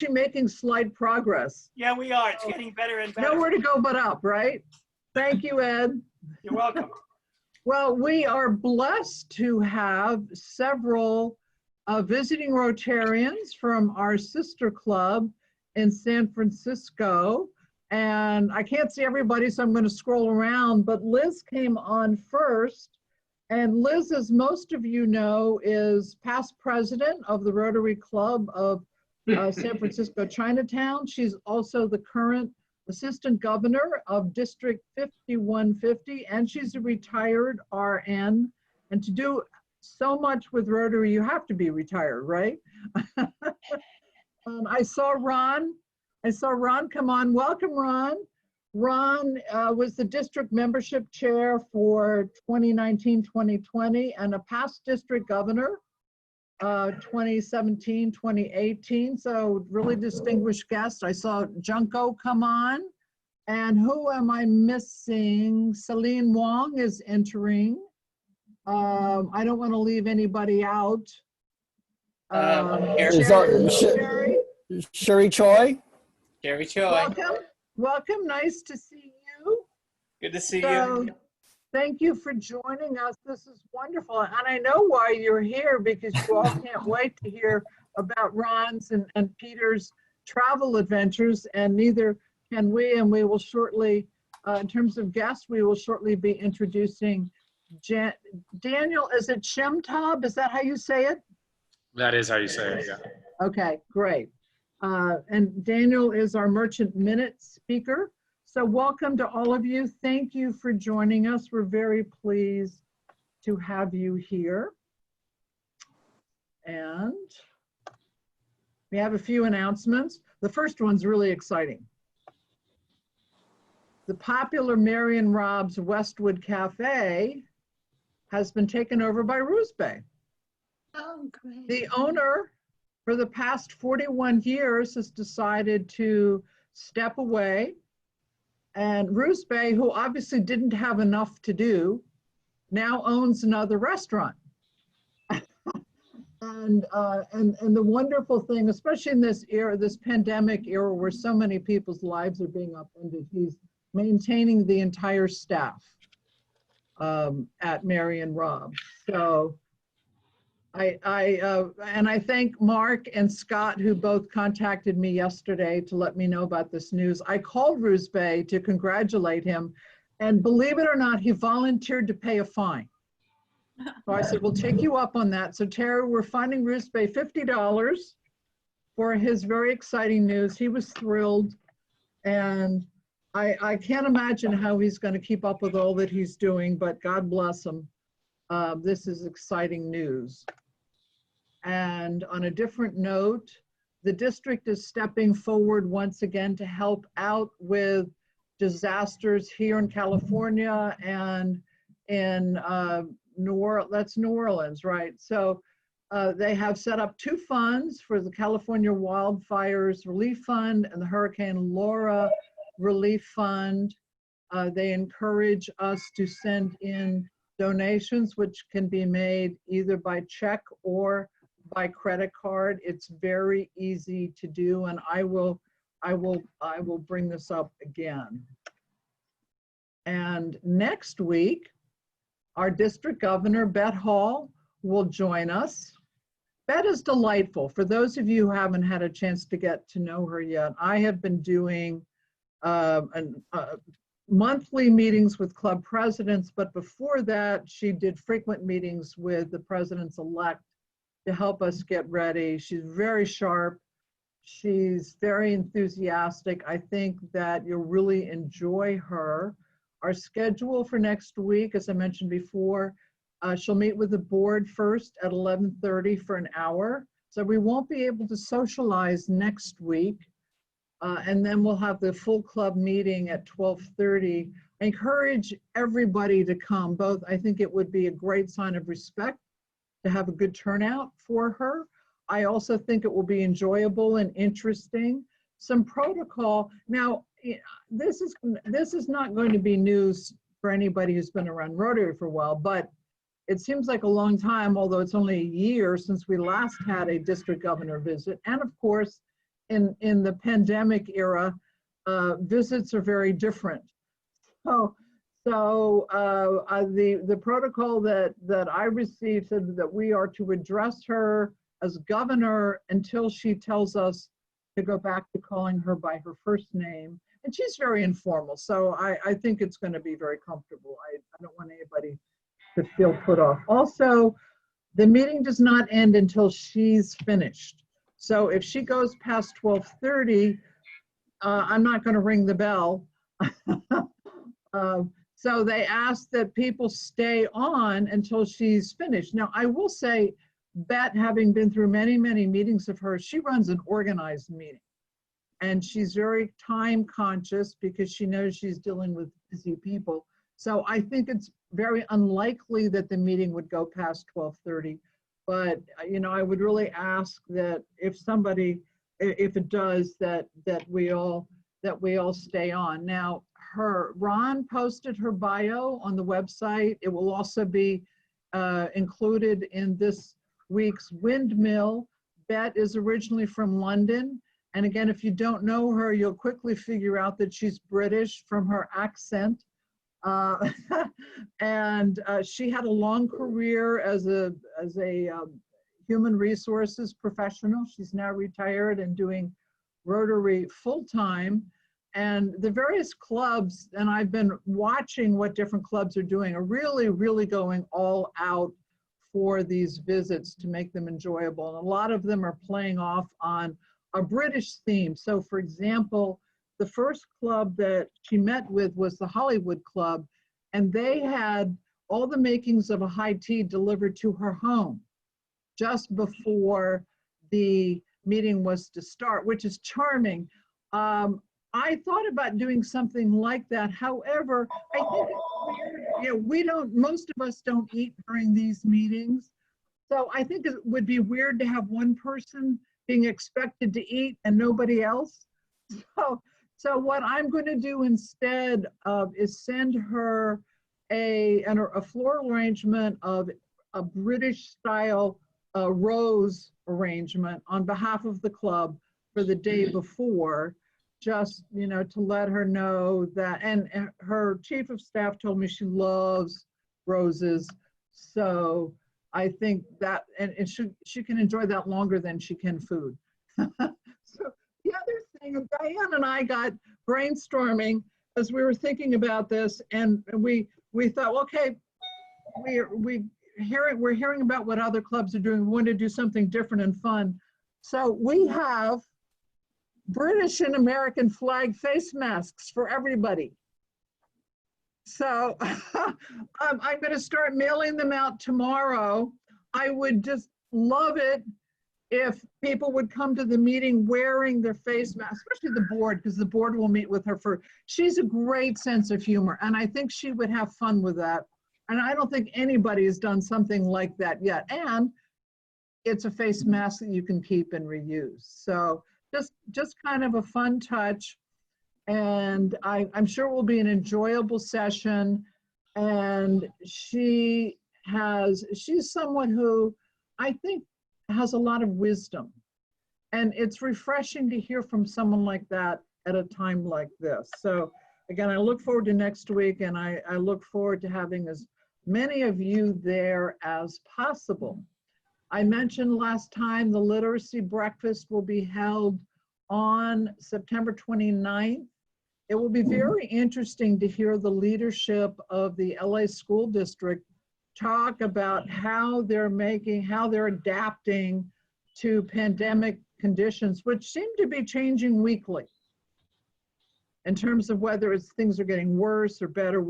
making slight progress. Yeah, we are. It's getting better and better. Nowhere to go but up, right? Thank you, Ed. You're welcome. Well, we are blessed to have several visiting Rotarians from our sister club in San Francisco. And I can't see everybody, so I'm going to scroll around, but Liz came on first. And Liz, as most of you know, is past president of the Rotary Club of San Francisco Chinatown. She's also the current assistant governor of District 5150, and she's a retired RN. And to do so much with Rotary, you have to be retired, right? I saw Ron come on. Welcome, Ron. Ron was the district membership chair for 2019-2020 and a past district governor 2017-2018. So really distinguished guest. I saw Junko come on. And who am I missing? Celine Wong is entering. I don't want to leave anybody out. Sherry Choi. Sherry Choi. Welcome. Welcome. Nice to see you. Good to see you. Thank you for joining us. This is wonderful. And I know why you're here, because you all can't wait to hear about Ron's and Peter's travel adventures, and neither can we. And we will shortly, in terms of guests, we will shortly be introducing Daniel. Is it Shemtab? Is that how you say it? That is how you say it, yeah. Okay, great. And Daniel is our Merchant Minute speaker. So welcome to all of you. Thank you for joining us. We're very pleased to have you here. And we have a few announcements. The first one's really exciting. The popular Mary and Rob's Westwood Cafe has been taken over by Roos Bay. Oh, great. The owner, for the past 41 years, has decided to step away. And Roos Bay, who obviously didn't have enough to do, now owns another restaurant. And the wonderful thing, especially in this era, this pandemic era, where so many people's lives are being upended, he's maintaining the entire staff at Mary and Rob. So I thank Mark and Scott, who both contacted me yesterday to let me know about this news. I called Roos Bay to congratulate him, and believe it or not, he volunteered to pay a fine. So I said, we'll take you up on that. So Tara, we're finding Roos Bay $50 for his very exciting news. He was thrilled, and I can't imagine how he's going to keep up with all that he's doing, but God bless him. This is exciting news. And on a different note, the district is stepping forward once again to help out with disasters here in California and in New Orleans, right? So they have set up two funds for the California Wildfires Relief Fund and the Hurricane Laura Relief Fund. They encourage us to send in donations, which can be made either by check or by credit card. It's very easy to do, and I will bring this up again. And next week, our district governor, Bet Hall, will join us. Bet is delightful. For those of you who haven't had a chance to get to know her yet, I have been doing monthly meetings with club presidents, but before that, she did frequent meetings with the presidents-elect to help us get ready. She's very sharp. She's very enthusiastic. I think that you'll really enjoy her. Our schedule for next week, as I mentioned before, she'll meet with the board first at 11:30 for an hour. So we won't be able to socialize next week. And then we'll have the full club meeting at 12:30. I encourage everybody to come. Both, I think it would be a great sign of respect to have a good turnout for her. I also think it will be enjoyable and interesting. Some protocol. Now, this is not going to be news for anybody who's been around Rotary for a while, but it seems like a long time, although it's only a year since we last had a district governor visit. And of course, in the pandemic era, visits are very different. So the protocol that I received said that we are to address her as governor until she tells us to go back to calling her by her first name. And she's very informal, so I think it's going to be very comfortable. I don't want anybody to feel put off. Also, the meeting does not end until she's finished. So if she goes past 12:30, I'm not going to ring the bell. So they ask that people stay on until she's finished. Now, I will say, Bet, having been through many, many meetings of hers, she runs an organized meeting. And she's very time conscious because she knows she's dealing with busy people. So I think it's very unlikely that the meeting would go past 12:30. But, you know, I would really ask that if it does, that we all stay on. Now, Ron posted her bio on the website. It will also be included in this week's Windmill. Bet is originally from London. And again, if you don't know her, you'll quickly figure out that she's British from her accent. And she had a long career as a human resources professional. She's now retired and doing Rotary full-time. And the various clubs, and I've been watching what different clubs are doing, are really, really going all out for these visits to make them enjoyable. And a lot of them are playing off on a British theme. So for example, the first club that she met with was the Hollywood Club, and they had all the makings of a high tea delivered to her home just before the meeting was to start, which is charming. I thought about doing something like that. However, I think it's weird. Most of us don't eat during these meetings. So I think it would be weird to have one person being expected to eat and nobody else. So what I'm going to do instead is send her a floral arrangement of a British style rose arrangement on behalf of the club for the day before, just, to let her know that, and her chief of staff told me she loves roses. So I think that, and she can enjoy that longer than she can food. So the other thing, Diane and I got brainstorming as we were thinking about this, and we thought, okay, we're hearing about what other clubs are doing. We want to do something different and fun. So we have British and American flag face masks for everybody. So I'm going to start mailing them out tomorrow. I would just love it if people would come to the meeting wearing their face mask, especially the board, because the board will meet with her she's a great sense of humor, and I think she would have fun with that. And I don't think anybody has done something like that yet. And it's a face mask that you can keep and reuse. So just kind of a fun touch. And I'm sure it will be an enjoyable session. And she's someone who I think has a lot of wisdom. And it's refreshing to hear from someone like that at a time like this. So again, I look forward to next week, and I look forward to having as many of you there as possible. I mentioned last time the literacy breakfast will be held on September 29th. It will be very interesting to hear the leadership of the LA School District talk about how they're adapting to pandemic conditions, which seem to be changing weekly in terms of whether things are getting worse or better.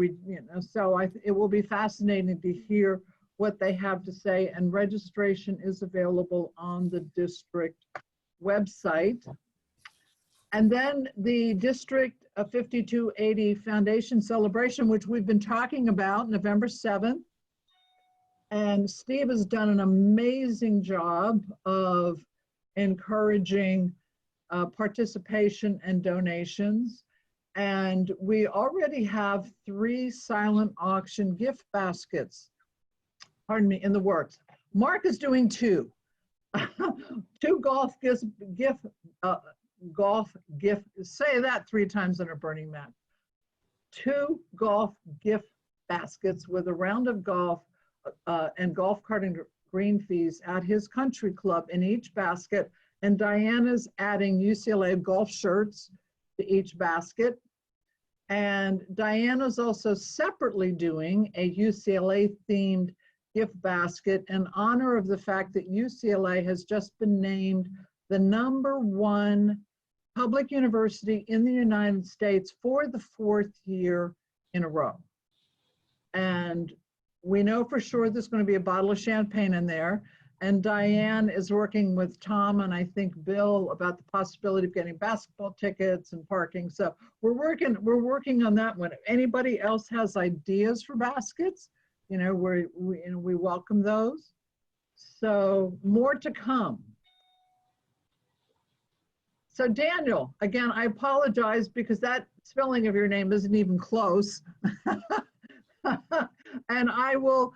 So it will be fascinating to hear what they have to say, and registration is available on the district website. And then the District 5280 Foundation celebration, which we've been talking about, November 7th. And Steve has done an amazing job of encouraging participation and donations. And we already have 3 silent auction gift baskets, in the works. Mark is doing 2. 2 golf golf gift, say that 3 times on a Burning Man. 2 golf gift baskets with a round of golf and golf cart and green fees at his country club in each basket. And Diana's adding UCLA golf shirts to each basket. And Diana's also separately doing a UCLA themed gift basket in honor of the fact that UCLA has just been named the #1 public university in the United States for the 4th year in a row. And we know for sure there's going to be a bottle of champagne in there. And Diane is working with Tom and I think Bill about the possibility of getting basketball tickets and parking. So we're working on that one. If anybody else has ideas for baskets, you know, we welcome those. So more to come. So Daniel, again, I apologize because that spelling of your name isn't even close. And I will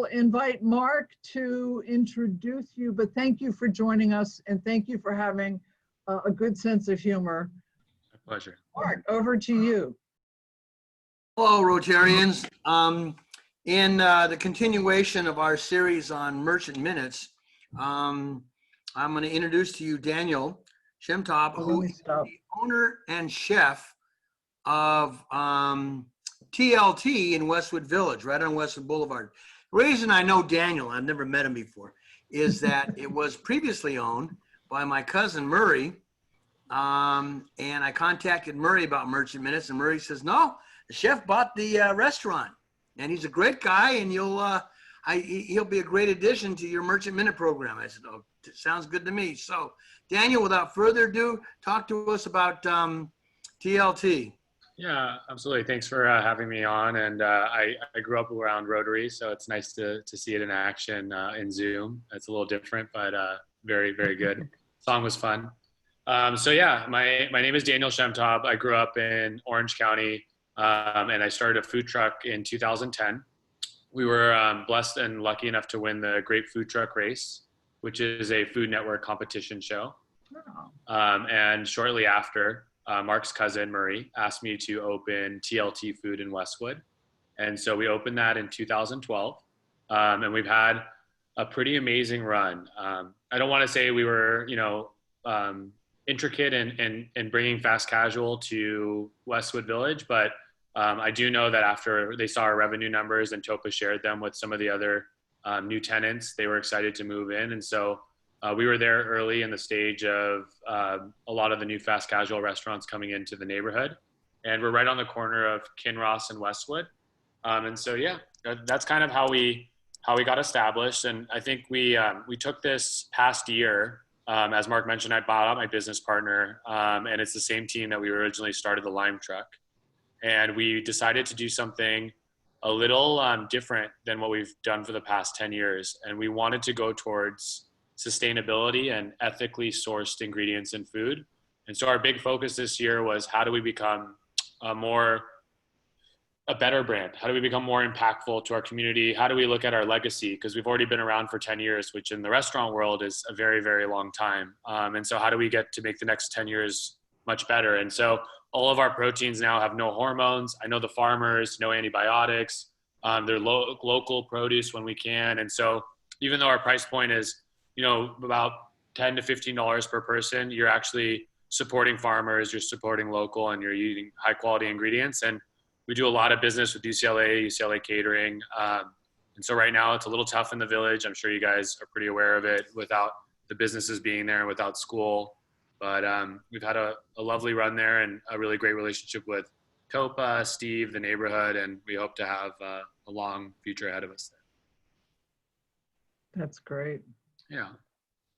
invite Mark to introduce you, but thank you for joining us and thank you for having a good sense of humor. My pleasure. Mark, over to you. Hello, Rotarians. In the continuation of our series on merchant minutes, I'm going to introduce to you Daniel Shemtop, who is the owner and chef of TLT in Westwood Village, right on Westwood Boulevard. The reason I know Daniel, I've never met him before, is that it was previously owned by my cousin Murray. And I contacted Murray about merchant minutes, and Murray says, no, the chef bought the restaurant, and he's a great guy, and he'll be a great addition to your merchant minute program. I said, oh, sounds good to me. So Daniel, without further ado, talk to us about TLT. Yeah, absolutely. Thanks for having me on. And I grew up around Rotary, so it's nice to see it in action in Zoom. It's a little different, but very, very good. Song was fun. So yeah, my name is Daniel Shemtop. I grew up in Orange County, and I started a food truck in 2010. We were blessed and lucky enough to win the Great Food Truck Race, which is a Food Network competition show. And shortly after, Mark's cousin, Murray, asked me to open TLT Food in Westwood. And so we opened that in 2012. And we've had a pretty amazing run. I don't want to say we were, intricate in bringing fast casual to Westwood Village, but I do know that after they saw our revenue numbers and Topa shared them with some of the other new tenants, they were excited to move in. And so we were there early in the stage of a lot of the new fast casual restaurants coming into the neighborhood. And we're right on the corner of Kinross and Westwood. And so, yeah, that's kind of how we got established. And I think we took this past year, as Mark mentioned, I bought out my business partner, and it's the same team that we originally started the Lime Truck. And we decided to do something a little different than what we've done for the past 10 years. And we wanted to go towards sustainability and ethically sourced ingredients in food. And so our big focus this year was, how do we become a better brand? How do we become more impactful to our community? How do we look at our legacy? Because we've already been around for 10 years, which in the restaurant world is a very, very long time. And so how do we get to make the next 10 years much better? And so all of our proteins now have no hormones. I know the farmers, no antibiotics. They're local produce when we can. And so even though our price point is, about $10 to $15 per person, you're actually supporting farmers, you're supporting local, and you're using high quality ingredients. And we do a lot of business with UCLA Catering. And so right now it's a little tough in the village. I'm sure you guys are pretty aware of it without the businesses being there and without school. But we've had a lovely run there and a really great relationship with Topa, Steve, the neighborhood, and we hope to have a long future ahead of us there. That's great. Yeah.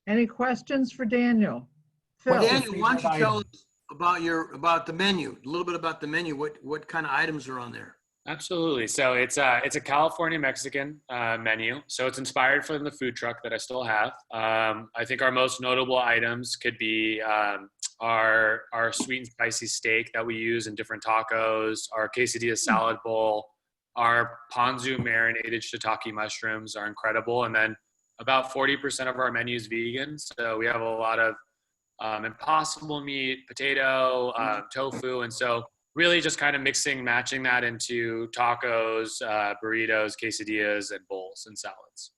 Any questions for Daniel? Phil. Well, Daniel, why don't you tell us about the menu, a little bit about the menu, what kind of items are on there? Absolutely. So it's a California Mexican menu. So it's inspired from the food truck that I still have. I think our most notable items could be our sweet and spicy steak that we use in different tacos, our quesadilla salad bowl, our ponzu marinated shiitake mushrooms are incredible. And then about 40% of our menu is vegan. So we have a lot of impossible meat, potato, tofu. And so really just kind of matching that into tacos, burritos, quesadillas, and bowls and salads.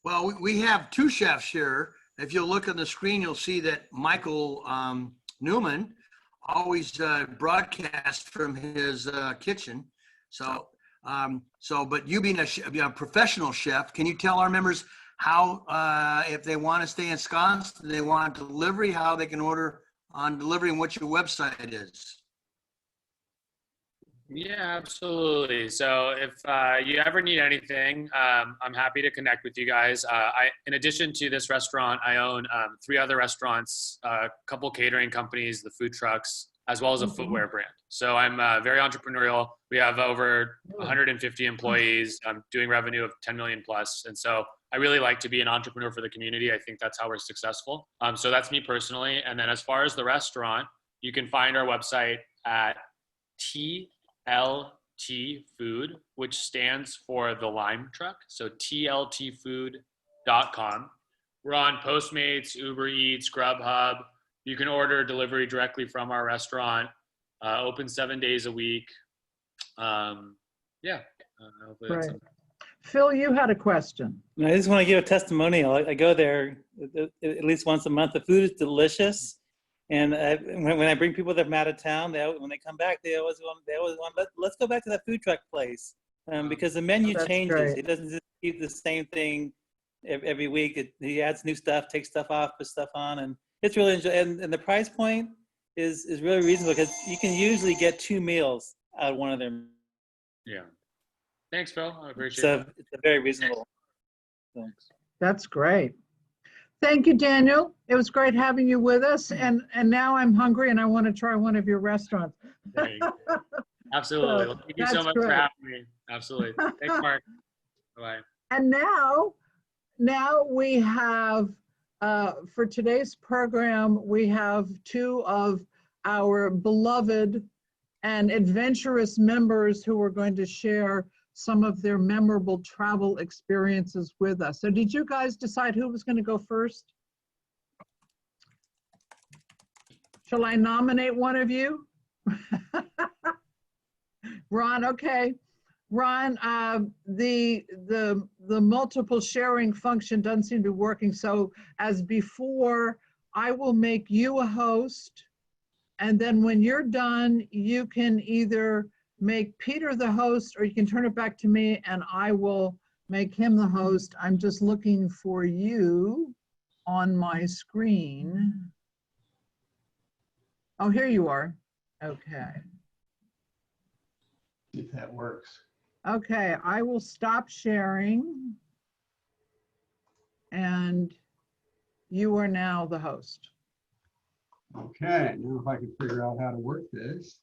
Well, we have two chefs here. If you'll look on the screen, you'll see that Michael Newman always broadcasts from his kitchen. So, but you being a professional chef, can you tell our members how, if they want to stay ensconced, they want delivery, how they can order on delivery and what your website is? Yeah, absolutely. So if you ever need anything, I'm happy to connect with you guys. In addition to this restaurant, I own 3 other restaurants, a couple catering companies, the food trucks, as well as a footwear brand. So I'm very entrepreneurial. We have over 150 employees. I'm doing revenue of 10 million plus. And so I really like to be an entrepreneur for the community. I think that's how we're successful. So that's me personally. And then as far as the restaurant, you can find our website at TLT Food, which stands for the Lime Truck. So tltfood.com. We're on Postmates, Uber Eats, Grubhub. You can order delivery directly from our restaurant. Open 7 days a week. Hopefully that's Right. Phil, you had a question. I just want to give a testimonial. I go there at least once a month. The food is delicious. And when I bring people that are out of town, when they come back, they always want, let's go back to that food truck place, because the menu changes. Great. It doesn't just keep the same thing every week. He adds new stuff, takes stuff off, puts stuff on, and it's really enjoyable. And the price point is really reasonable because you can usually get 2 meals out of one of them. Yeah. Thanks, Phil. I appreciate it. It's a very reasonable. Thanks. That's great. Thank you, Daniel. It was great having you with us. And now I'm hungry and I want to try one of your restaurants. Absolutely. So, thank you so much for having me. Absolutely. Thanks, Mark. Bye-bye. And now we have, for today's program, we have 2 of our beloved and adventurous members who are going to share some of their memorable travel experiences with us. So did you guys decide who was going to go first? Shall I nominate one of you? Ron, okay. Ron, the multiple sharing function doesn't seem to be working. So as before, I will make you a host. And then when you're done, you can either make Peter the host or you can turn it back to me and I will make him the host. I'm just looking for you on my screen. Oh, here you are. Okay. See if that works. Okay, I will stop sharing. And you are now the host. Okay, now if I can figure out how to work this.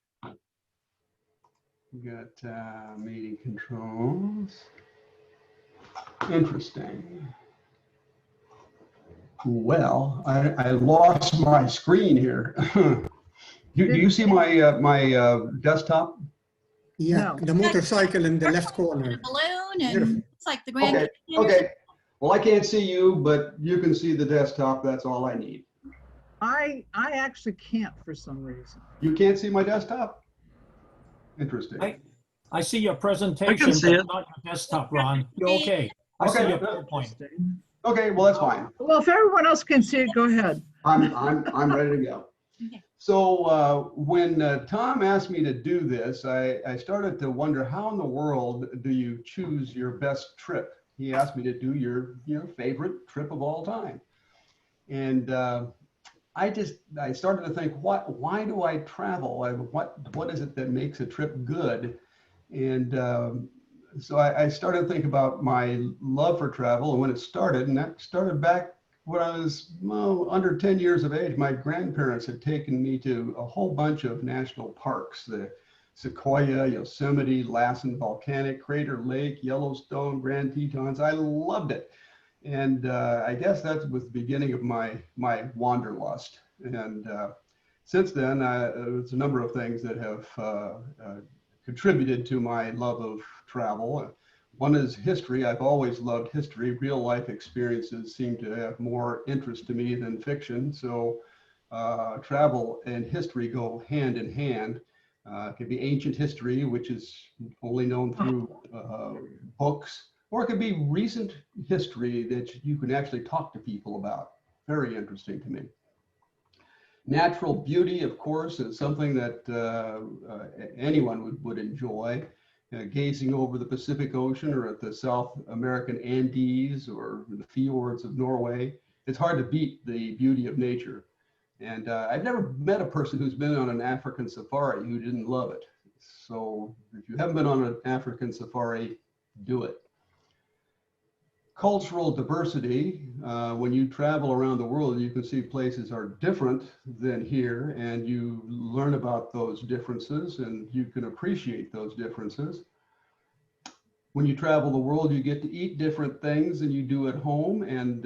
We got meeting controls. Interesting. Well, I lost my screen here. Do you see my desktop? Yeah, No. the motorcycle in the left corner. Balloon and Beautiful. it's like the Grand Okay, Canyon. okay. Well, I can't see you, but you can see the desktop. That's all I need. I actually can't for some reason. You can't see my desktop? Interesting. I see your I presentation, can see but it. not your desktop, Ron. You're okay. I see Okay. your PowerPoint. Okay, well, that's fine. Well, if everyone else can see it, go ahead. I'm ready to go. Okay. So when Tom asked me to do this, I started to wonder how in the world do you choose your best trip? He asked me to do your favorite trip of all time. And I started to think, why do I travel? What is it that makes a trip good? And so I started to think about my love for travel and when it started, and that started back when I was under 10 years of age. My grandparents had taken me to a whole bunch of national parks, the Sequoia, Yosemite, Lassen Volcanic, Crater Lake, Yellowstone, Grand Tetons. I loved it. And I guess that was the beginning of my wanderlust. And since then, there's a number of things that have contributed to my love of travel. One is history. I've always loved history. Real life experiences seem to have more interest to me than fiction. So travel and history go hand in hand. It could be ancient history, which is only known through books, or it could be recent history that you can actually talk to people about. Very interesting to me. Natural beauty, of course, is something that anyone would enjoy. Gazing over the Pacific Ocean or at the South American Andes or the fjords of Norway, it's hard to beat the beauty of nature. And I've never met a person who's been on an African safari who didn't love it. So if you haven't been on an African safari, do it. Cultural diversity, when you travel around the world, you can see places are different than here, and you learn about those differences and you can appreciate those differences. When you travel the world, you get to eat different things than you do at home, and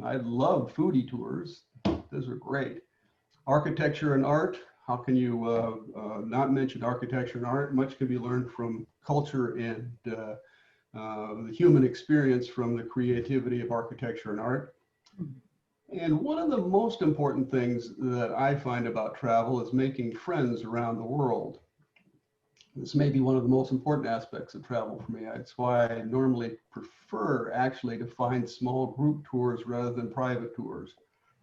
I love foodie tours. Those are great. Architecture and art, how can you not mention architecture and art? Much can be learned from culture and the human experience from the creativity of architecture and art. And one of the most important things that I find about travel is making friends around the world. This may be one of the most important aspects of travel for me. That's why I normally prefer actually to find small group tours rather than private tours.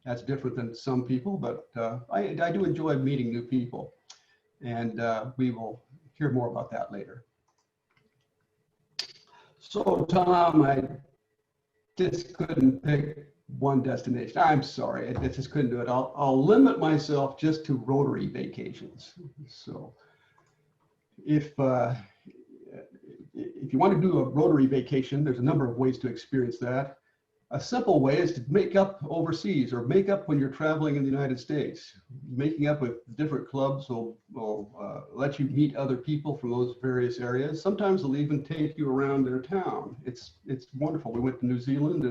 That's different than some people, but I do enjoy meeting new people. And we will hear more about that later. So Tom, I just couldn't pick one destination. I'm sorry, I just couldn't do it. I'll limit myself just to Rotary vacations. So if you want to do a Rotary vacation, there's a number of ways to experience that. A simple way is to make up overseas or make up when you're traveling in the United States. Making up with different clubs will let you meet other people from those various areas. Sometimes they'll even take you around their town. It's wonderful. We went to New Zealand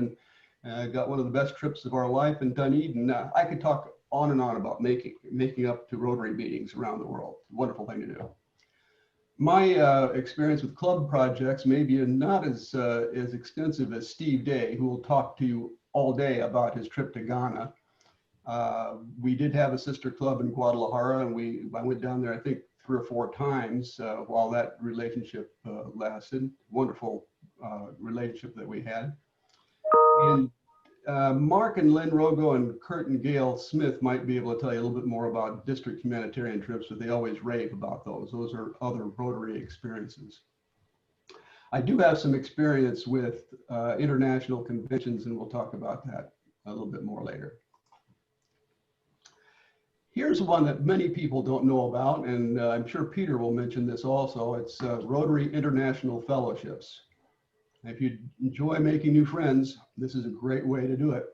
and got one of the best trips of our life in Dunedin. I could talk on and on about making up to Rotary meetings around the world. Wonderful thing to do. My experience with club projects may be not as extensive as Steve Day, who will talk to you all day about his trip to Ghana. We did have a sister club in Guadalajara, and I went down there, I think, 3 or 4 times while that relationship lasted. Wonderful relationship that we had. And Mark and Lynn Rogo and Kurt and Gail Smith might be able to tell you a little bit more about district humanitarian trips, but they always rave about those. Those are other Rotary experiences. I do have some experience with international conventions, and we'll talk about that a little bit more later. Here's one that many people don't know about, and I'm sure Peter will mention this also. It's Rotary International Fellowships. If you enjoy making new friends, this is a great way to do it.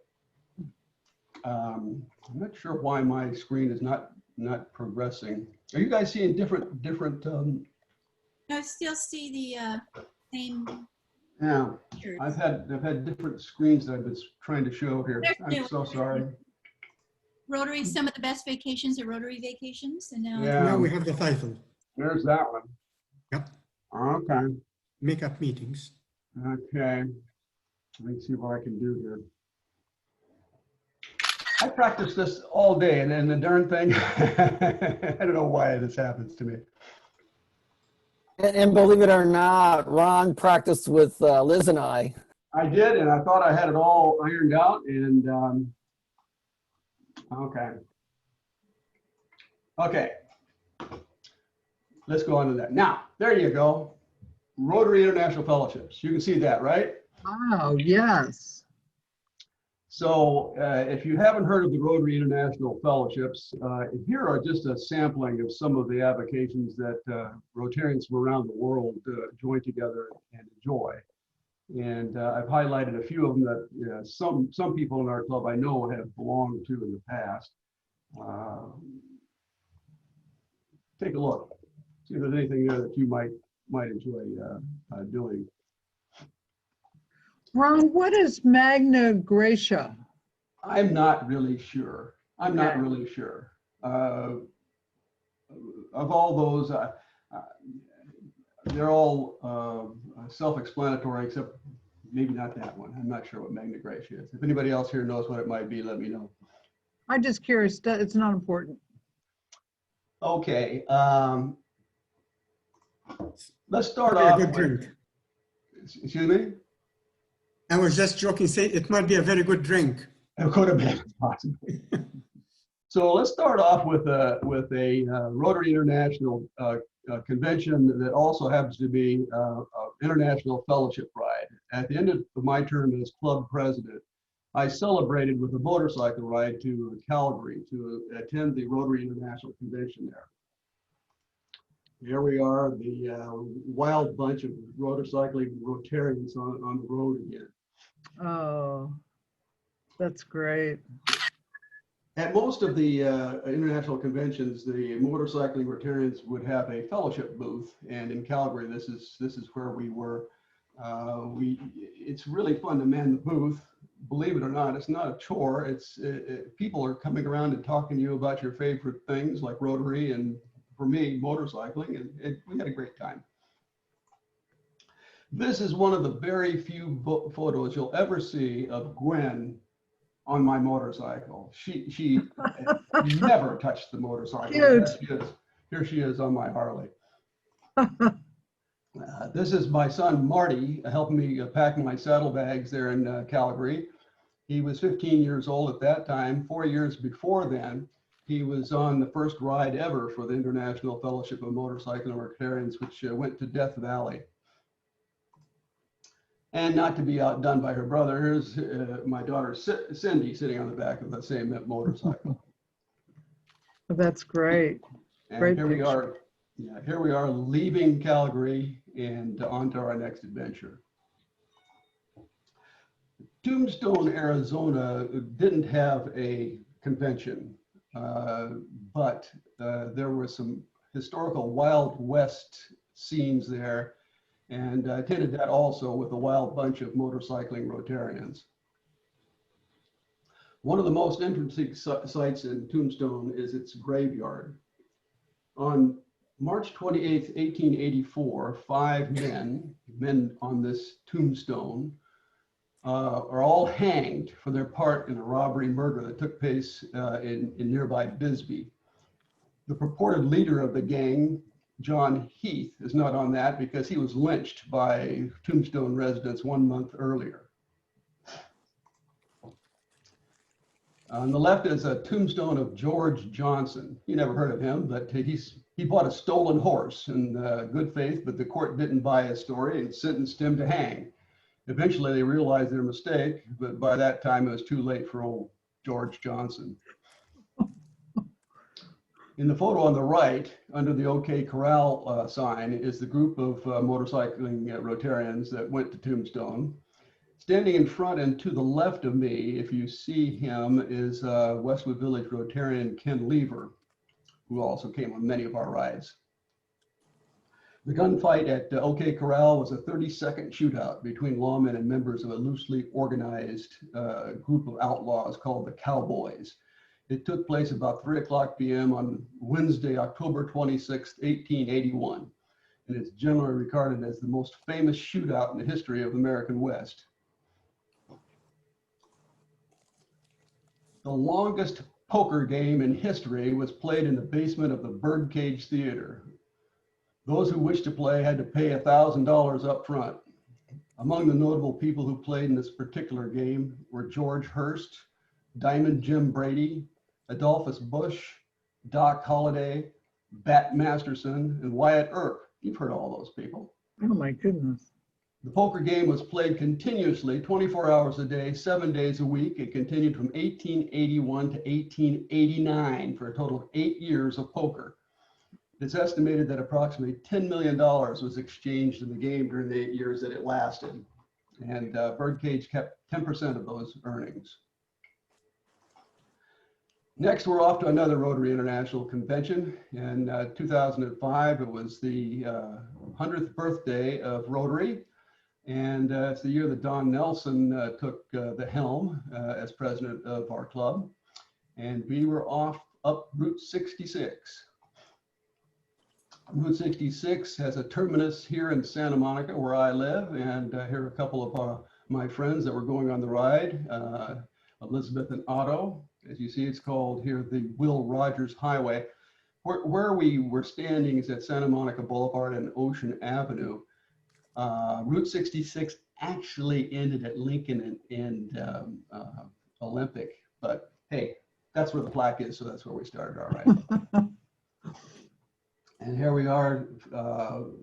I'm not sure why my screen is not progressing. Are you guys seeing different? I still see the same. Yeah, pictures. I've had different screens that I've been trying to show here. I'm so sorry. Rotary, some of the best vacations are Rotary vacations, and now Now we have the title. There's that one. Yep. Okay. Make up meetings. Okay. Let me see what I can do here. I practiced this all day, and then the darn thing, I don't know why this happens to me. And believe it or not, Ron practiced with Liz and I. I did, and I thought I had it all ironed out, and okay. Okay. Let's go on to that. Now, there you go. Rotary International Fellowships. You can see that, right? Wow, yes. So if you haven't heard of the Rotary International Fellowships, here are just a sampling of some of the avocations that Rotarians from around the world join together and enjoy. And I've highlighted a few of them that some people in our club I know have belonged to in the past. Take a look, see if there's anything there that you might enjoy doing. Ron, what is Magna Graecia? I'm not really sure. I'm not really sure. Of all those, they're all self-explanatory, except maybe not that one. I'm not sure what Magna Graecia is. If anybody else here knows what it might be, let me know. I'm just curious. It's not important. Okay. Let's start Might be a off good with, drink. excuse me? I was just joking, say it might be a very good drink. It could have been possibly. So let's start off with a Rotary International convention that also happens to be an international fellowship ride. At the end of my term as club president, I celebrated with a motorcycle ride to Calgary to attend the Rotary International Convention there. Here we are, the wild bunch of motorcycling Rotarians on the road again. Oh, that's great. At most of the international conventions, the motorcycling Rotarians would have a fellowship booth, and in Calgary, this is where we were. It's really fun to man the booth. Believe it or not, it's not a chore. It's people are coming around and talking to you about your favorite things like Rotary, and for me, motorcycling, and we had a great time. This is one of the very few photos you'll ever see of Gwen on my motorcycle. She never touched the motorcycle. Cute. Here she is on my Harley. This is my son Marty helping me pack my saddlebags there in Calgary. He was 15 years old at that time. 4 years before then, he was on the first ride ever for the International Fellowship of Motorcycle Rotarians, which went to Death Valley. And not to be outdone by her brother, here's my daughter Cindy sitting on the back of the same motorcycle. That's great. And Great here we picture. are. Yeah, here we are leaving Calgary and on to our next adventure. Tombstone, Arizona didn't have a convention, but there were some historical Wild West scenes there, and I attended that also with a wild bunch of motorcycling Rotarians. One of the most interesting sights in Tombstone is its graveyard. On March 28th, 1884, 5 men on this tombstone, are all hanged for their part in a robbery murder that took place in nearby Bisbee. The purported leader of the gang, John Heath, is not on that because he was lynched by Tombstone residents 1 month earlier. On the left is a tombstone of George Johnson. You never heard of him, but he bought a stolen horse in good faith, but the court didn't buy his story and sentenced him to hang. Eventually, they realized their mistake, but by that time, it was too late for old George Johnson. In the photo on the right, under the OK Corral sign, is the group of motorcycling Rotarians that went to Tombstone. Standing in front and to the left of me, if you see him, is Westwood Village Rotarian Ken Lever, who also came on many of our rides. The gunfight at OK Corral was a 30-second shootout between lawmen and members of a loosely organized group of outlaws called the Cowboys. It took place about 3:00 p.m. on Wednesday, October 26, 1881, and it's generally regarded as the most famous shootout in the history of the American West. The longest poker game in history was played in the basement of the Birdcage Theater. Those who wished to play had to pay $1,000 up front. Among the notable people who played in this particular game were George Hurst, Diamond Jim Brady, Adolphus Bush, Doc Holliday, Bat Masterson, and Wyatt Earp. You've heard of all those people. Oh my goodness. The poker game was played continuously, 24 hours a day, 7 days a week. It continued from 1881 to 1889 for a total of 8 years of poker. It's estimated that approximately $10 million was exchanged in the game during the 8 years that it lasted. And Birdcage kept 10% of those earnings. Next, we're off to another Rotary International Convention. In 2005, it was the 100th birthday of Rotary. And it's the year that Don Nelson took the helm as president of our club. And we were off up Route 66. Route 66 has a terminus here in Santa Monica, where I live, and here are a couple of my friends that were going on the ride, Elizabeth and Otto. As you see, it's called here the Will Rogers Highway. Where we were standing is at Santa Monica Boulevard and Ocean Avenue. Route 66 actually ended at Lincoln and Olympic, but hey, that's where the plaque is, so that's where we started, all right. And here we are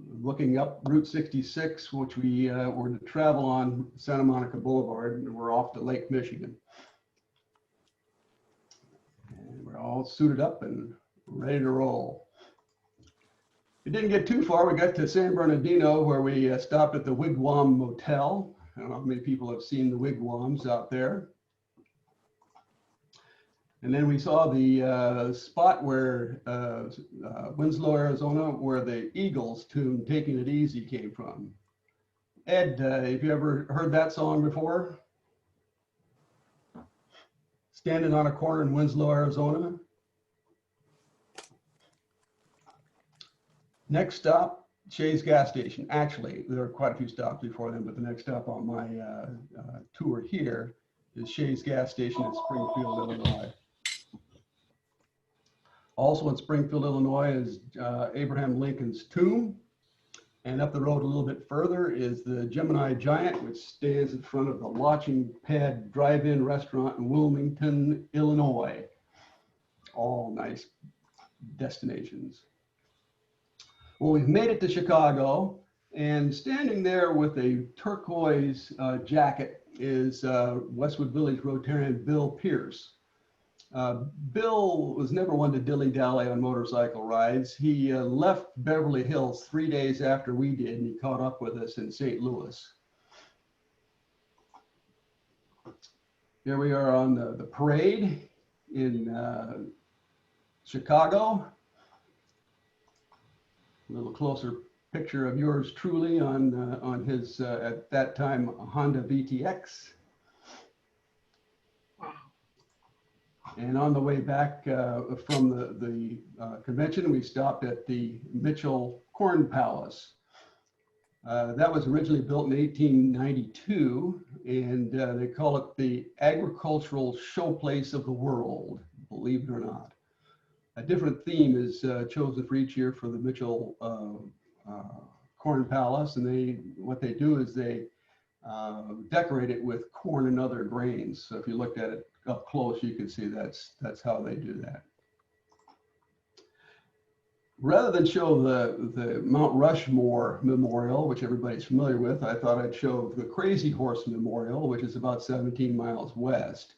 looking up Route 66, which we were to travel on Santa Monica Boulevard, and we're off to Lake Michigan. And we're all suited up and ready to roll. We didn't get too far. We got to San Bernardino, where we stopped at the Wigwam Motel. I don't know how many people have seen the wigwams out there. And then we saw the spot where Winslow, Arizona, where the Eagles tune "Taking It Easy" came from. Ed, have you ever heard that song before? Standing on a corner in Winslow, Arizona. Next stop, Shay's gas station. Actually, there are quite a few stops before then, but the next stop on my tour here is Shay's gas station in Springfield, Illinois. Also in Springfield, Illinois is Abraham Lincoln's tomb. And up the road a little bit further is the Gemini Giant, which stands in front of the Launching Pad Drive-In Restaurant in Wilmington, Illinois. All nice destinations. Well, we've made it to Chicago, and standing there with a turquoise jacket is Westwood Village Rotarian Bill Pierce. Bill was never one to dilly-dally on motorcycle rides. He left Beverly Hills 3 days after we did, and he caught up with us in St. Louis. Here we are on the parade in Chicago. A little closer picture of yours truly on his, at that time, Honda VTX. And on the way back from the convention, we stopped at the Mitchell Corn Palace. That was originally built in 1892, and they call it the agricultural showplace of the world, believe it or not. A different theme is chosen for each year for the Mitchell Corn Palace, and what they do is they decorate it with corn and other grains. So if you looked at it up close, you can see that's how they do that. Rather than show the Mount Rushmore Memorial, which everybody's familiar with, I thought I'd show the Crazy Horse Memorial, which is about 17 miles west.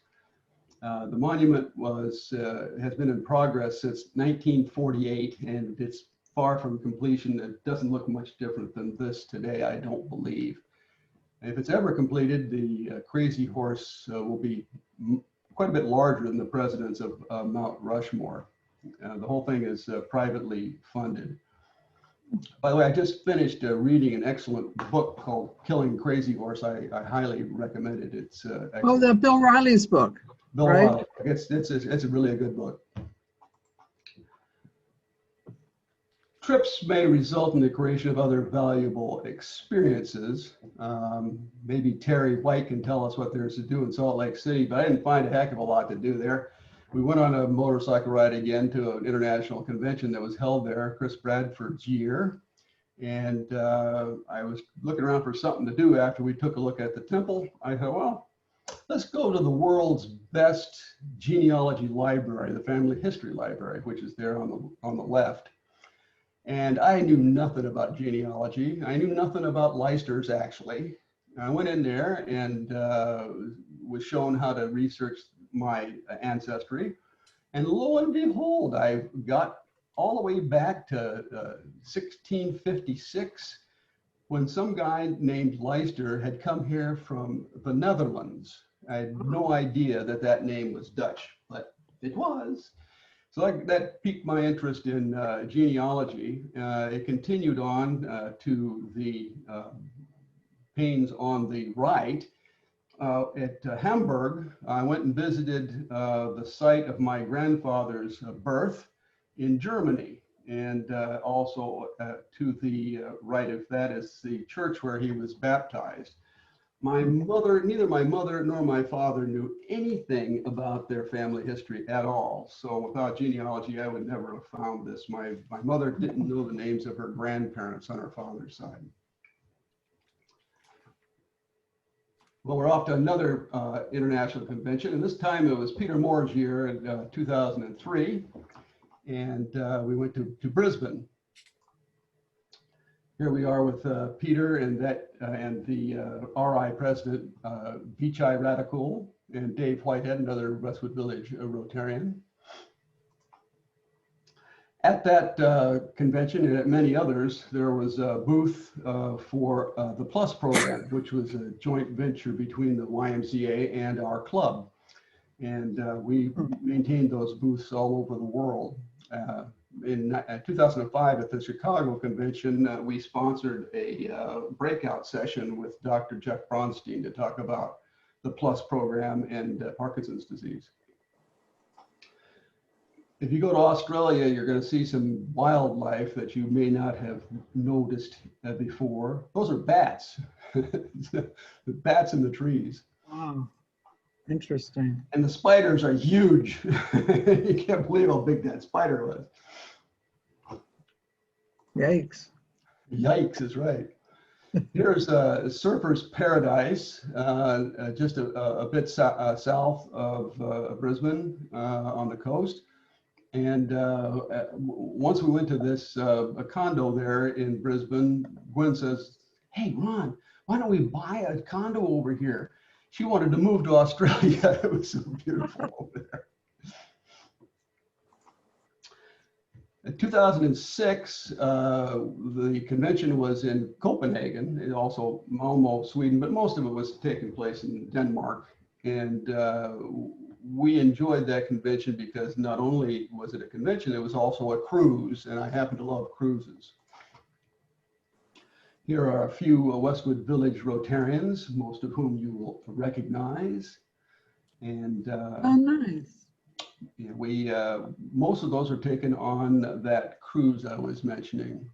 The monument has been in progress since 1948, and it's far from completion. It doesn't look much different than this today, I don't believe. If it's ever completed, the Crazy Horse will be quite a bit larger than the presidents of Mount Rushmore. The whole thing is privately funded. By the way, I just finished reading an excellent book called Killing Crazy Horse. I highly recommend it. It's excellent. Oh, the Bill Riley's book. Bill right? Riley. It's really a good book. Trips may result in the creation of other valuable experiences. Maybe Terry White can tell us what there's to do in Salt Lake City, but I didn't find a heck of a lot to do there. We went on a motorcycle ride again to an international convention that was held there, Chris Bradford's year. And I was looking around for something to do after we took a look at the temple. I thought, well, let's go to the world's best genealogy library, the Family History Library, which is there on the left. And I knew nothing about genealogy. I knew nothing about Lysters, actually. I went in there and was shown how to research my ancestry. And lo and behold, I got all the way back to 1656, when some guy named Lyster had come here from the Netherlands. I had no idea that that name was Dutch, but it was. So that piqued my interest in genealogy. It continued on to the panes on the right. At Hamburg, I went and visited the site of my grandfather's birth in Germany. And also to the right of that is the church where he was baptized. neither my mother nor my father knew anything about their family history at all. So without genealogy, I would never have found this. My mother didn't know the names of her grandparents on her father's side. Well, we're off to another international convention, and this time it was Peter Moore's year in 2003, and we went to Brisbane. Here we are with Peter and the RI president, Vichai Radikul, and Dave Whitehead, another Westwood Village Rotarian. At that convention and at many others, there was a booth for the Plus program, which was a joint venture between the YMCA and our club. And we maintained those booths all over the world. In 2005 at the Chicago convention, we sponsored a breakout session with Dr. Jeff Bronstein to talk about the Plus program and Parkinson's disease. If you go to Australia, you're going to see some wildlife that you may not have noticed before. Those are bats, the bats in the trees. Wow, interesting. And the spiders are huge. You can't believe how big that spider was. Yikes. Yikes is right. Here's Surfer's Paradise, just a bit south of Brisbane on the coast. And once we went to this a condo there in Brisbane, Gwen says, "Hey, Ron, why don't we buy a condo over here?" She wanted to move to Australia. It was so beautiful over there. In 2006, the convention was in Copenhagen, and also Malmö, Sweden, but most of it was taking place in Denmark. And we enjoyed that convention because not only was it a convention, it was also a cruise, and I happen to love cruises. Here are a few Westwood Village Rotarians, most of whom you will recognize. And oh, nice. Yeah, most of those are taken on that cruise I was mentioning.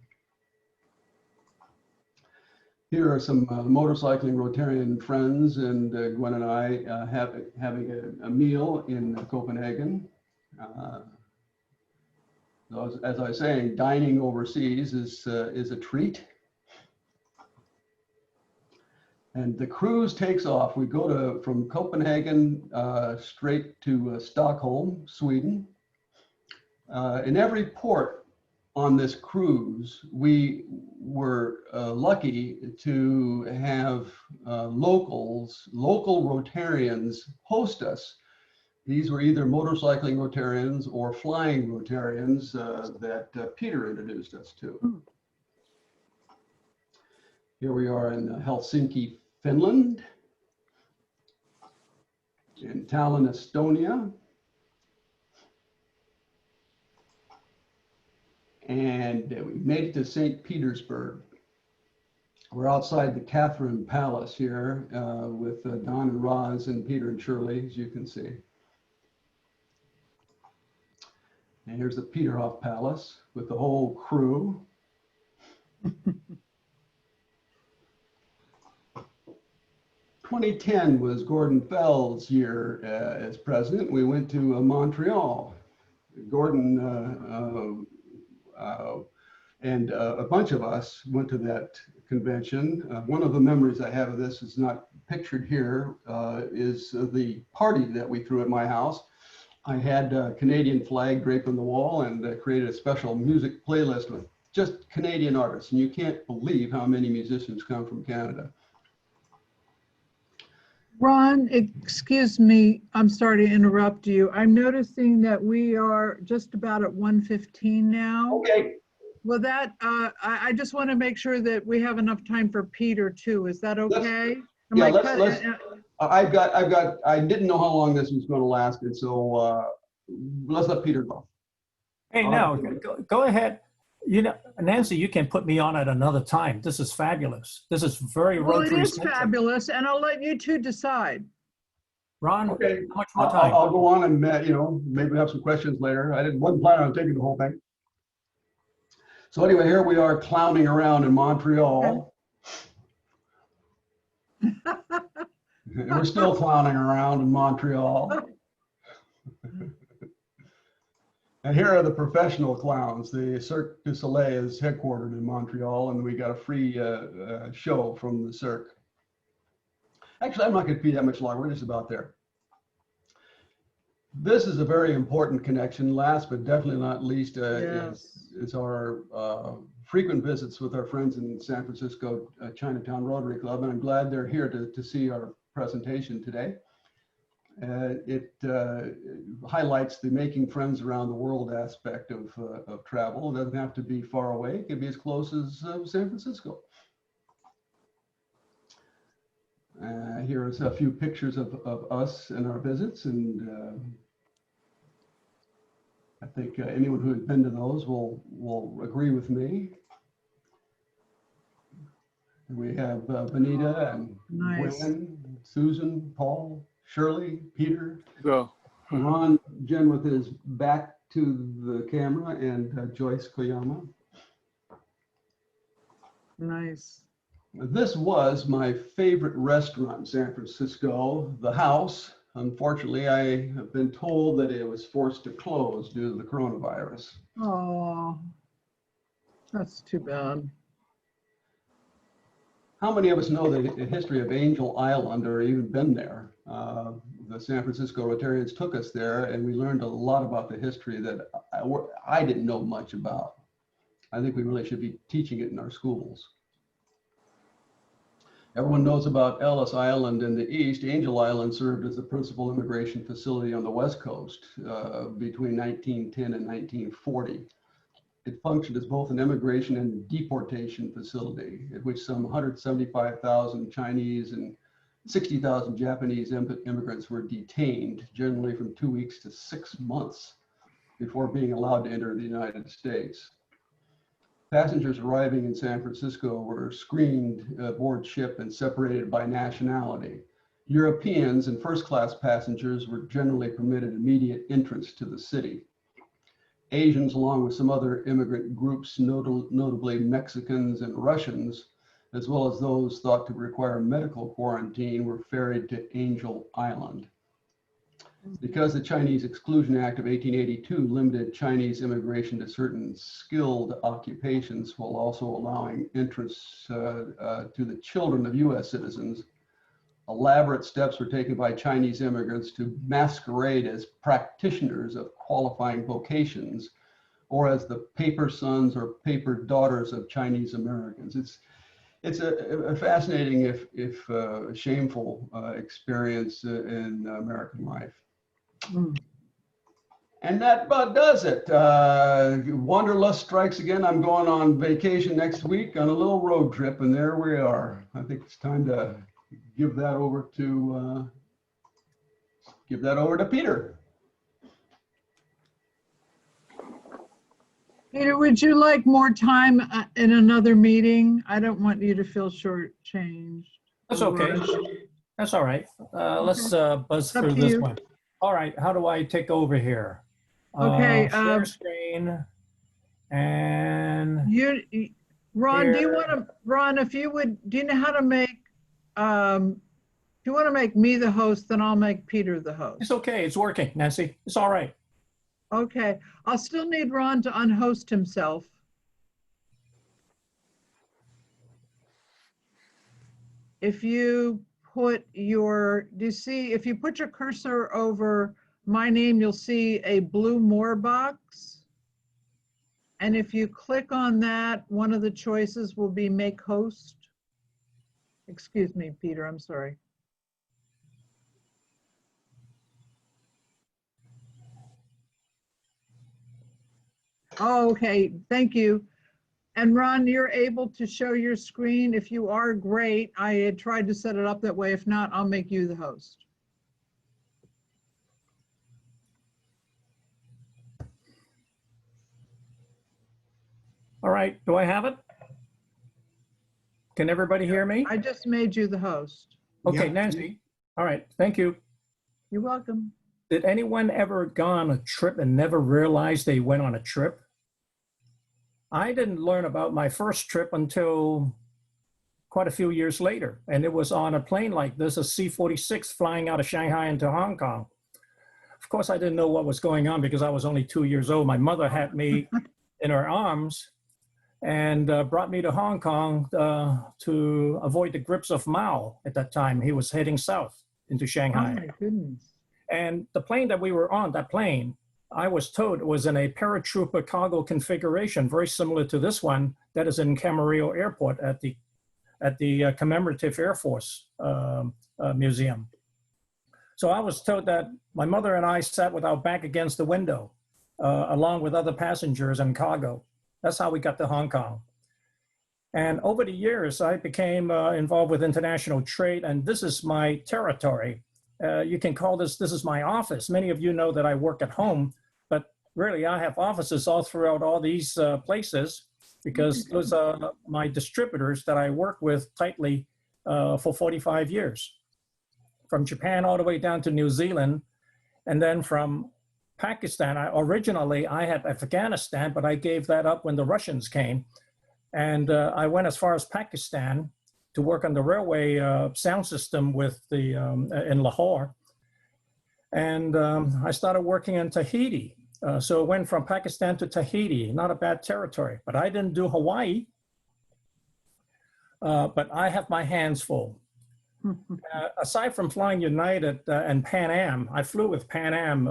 Here are some motorcycling Rotarian friends, and Gwen and I having a meal in Copenhagen. So as I was saying, dining overseas is a treat. And the cruise takes off. We go from Copenhagen straight to Stockholm, Sweden. In every port on this cruise, we were lucky to have local Rotarians host us. These were either motorcycling Rotarians or flying Rotarians that Peter introduced us to. Here we are in Helsinki, Finland, in Tallinn, Estonia, and we made it to St. Petersburg. We're outside the Catherine Palace here with Don and Roz and Peter and Shirley, as you can see. And here's the Peterhof Palace with the whole crew. 2010 was Gordon Fell's year as president. We went to Montreal. Gordon and a bunch of us went to that convention. One of the memories I have of this is not pictured here, is the party that we threw at my house. I had a Canadian flag draped on the wall and created a special music playlist with just Canadian artists. And you can't believe how many musicians come from Canada. Ron, excuse me, I'm sorry to interrupt you. I'm noticing that we are just about at 1:15 now. Okay. Well, that, I just want to make sure that we have enough time for Peter too. Is that okay? I didn't know how long this was going to last, and so let's let Peter go. Hey, no, go ahead. You know, Nancy, you can put me on at another time. This is fabulous. This is very Rotary. Well, it is fabulous, and I'll let you two decide. Ron, okay. How much more time? I'll go on and maybe have some questions later. Wasn't planning on taking the whole thing. So anyway, here we are clowning around in Montreal. We're still clowning around in Montreal. And here are the professional clowns. The Cirque du Soleil is headquartered in Montreal, and we got a free show from the Cirque. Actually, I'm not going to be that much longer. We're just about there. This is a very important connection. Last but definitely not least is our frequent visits with our friends in San Francisco Chinatown Rotary Club, and I'm glad they're here to see our presentation today. It highlights the making friends around the world aspect of travel. It doesn't have to be far away. It can be as close as San Francisco. Here's a few pictures of us and our visits, and I think anyone who has been to those will agree with me. We have Benita and Gwen, Susan, Paul, Shirley, Peter, Ron, Jen with his back to the camera, and Joyce Koyama. Nice. This was my favorite restaurant in San Francisco, The House. Unfortunately, I have been told that it was forced to close due to the coronavirus. Oh, that's too bad. How many of us know the history of Angel Island or even been there? The San Francisco Rotarians took us there, and we learned a lot about the history that I didn't know much about. I think we really should be teaching it in our schools. Everyone knows about Ellis Island in the east. Angel Island served as the principal immigration facility on the West Coast between 1910 and 1940. It functioned as both an immigration and deportation facility, at which some 175,000 Chinese and 60,000 Japanese immigrants were detained, generally from 2 weeks to 6 months, before being allowed to enter the United States. Passengers arriving in San Francisco were screened aboard ship and separated by nationality. Europeans and first-class passengers were generally permitted immediate entrance to the city. Asians, along with some other immigrant groups, notably Mexicans and Russians, as well as those thought to require medical quarantine, were ferried to Angel Island. Because the Chinese Exclusion Act of 1882 limited Chinese immigration to certain skilled occupations while also allowing entrance to the children of US citizens, elaborate steps were taken by Chinese immigrants to masquerade as practitioners of qualifying vocations, or as the paper sons or paper daughters of Chinese Americans. It's a fascinating, if shameful experience in American life. Mm. And that about does it. Wanderlust strikes again. I'm going on vacation next week on a little road trip, and there we are. I think it's time to give that over to Peter. Peter, would you like more time in another meeting? I don't want you to feel shortchanged. That's okay. That's all right. Let's buzz through this one. All right, how do I take over here? Okay. Share screen and Ron, here. do you want to, Ron, if you would, do you know how to make, if you want to make me the host, then I'll make Peter the host. It's okay, it's working, Nancy. It's all right. Okay, I'll still need Ron to unhost himself. If you put your, do you see, if you put your cursor over my name, you'll see a blue More box. And if you click on that, one of the choices will be make host. Excuse me, Peter, I'm sorry. Oh, okay, thank you. And Ron, you're able to show your screen. If you are, great. I had tried to set it up that way. If not, I'll make you the host. All right, do I have it? Can everybody hear me? I just made you the host. Okay, Yeah. Nancy. All right, thank you. You're welcome. Did anyone ever go on a trip and never realized they went on a trip? I didn't learn about my first trip until quite a few years later. And it was on a plane like this, a C-46 flying out of Shanghai into Hong Kong. Of course, I didn't know what was going on because I was only 2 years old. My mother had me in her arms and brought me to Hong Kong to avoid the grips of Mao at that time. He was heading south into Shanghai. Oh my goodness. And the plane that we were on, that plane, I was told it was in a paratrooper cargo configuration, very similar to this one that is in Camarillo Airport at the Commemorative Air Force Museum. So I was told that my mother and I sat with our back against the window, along with other passengers and cargo. That's how we got to Hong Kong. And over the years, I became involved with international trade, and this is my territory. You can call this is my office. Many of you know that I work at home, but really I have offices all throughout all these places because those are my distributors that I work with tightly for 45 years. From Japan all the way down to New Zealand, and then from Pakistan. Originally, I had Afghanistan, but I gave that up when the Russians came. And I went as far as Pakistan to work on the railway sound system with in Lahore. And I started working in Tahiti. So it went from Pakistan to Tahiti, not a bad territory. But I didn't do Hawaii. But I have my hands full. Aside from flying United and Pan Am, I flew with Pan Am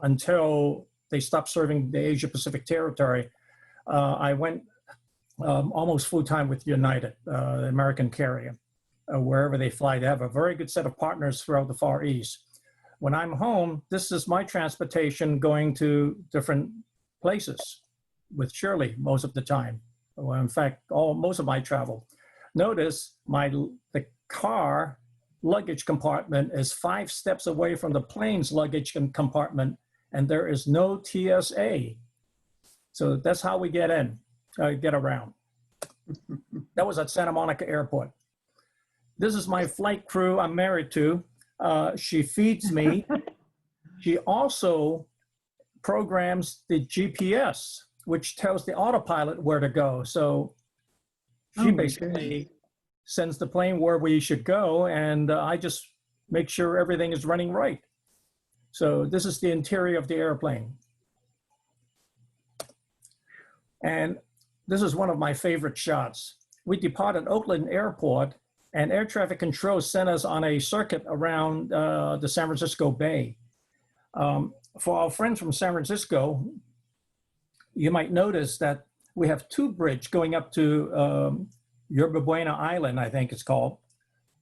until they stopped serving the Asia Pacific territory. I went almost full-time with United, the American carrier, wherever they fly. They have a very good set of partners throughout the Far East. When I'm home, this is my transportation going to different places with Shirley most of the time. Well, in fact, most of my travel. Notice the car luggage compartment is 5 steps away from the plane's luggage compartment, and there is no TSA. So that's how we get around. That was at Santa Monica Airport. This is my flight crew I'm married to. She feeds me. She also programs the GPS, which tells the autopilot where to go. So she basically sends the plane where we should go, and I just make sure everything is running right. So this is the interior of the airplane. And this is one of my favorite shots. We departed Oakland Airport, and air traffic control sent us on a circuit around the San Francisco Bay. For our friends from San Francisco, you might notice that we have 2 bridges going up to Yerba Buena Island, I think it's called.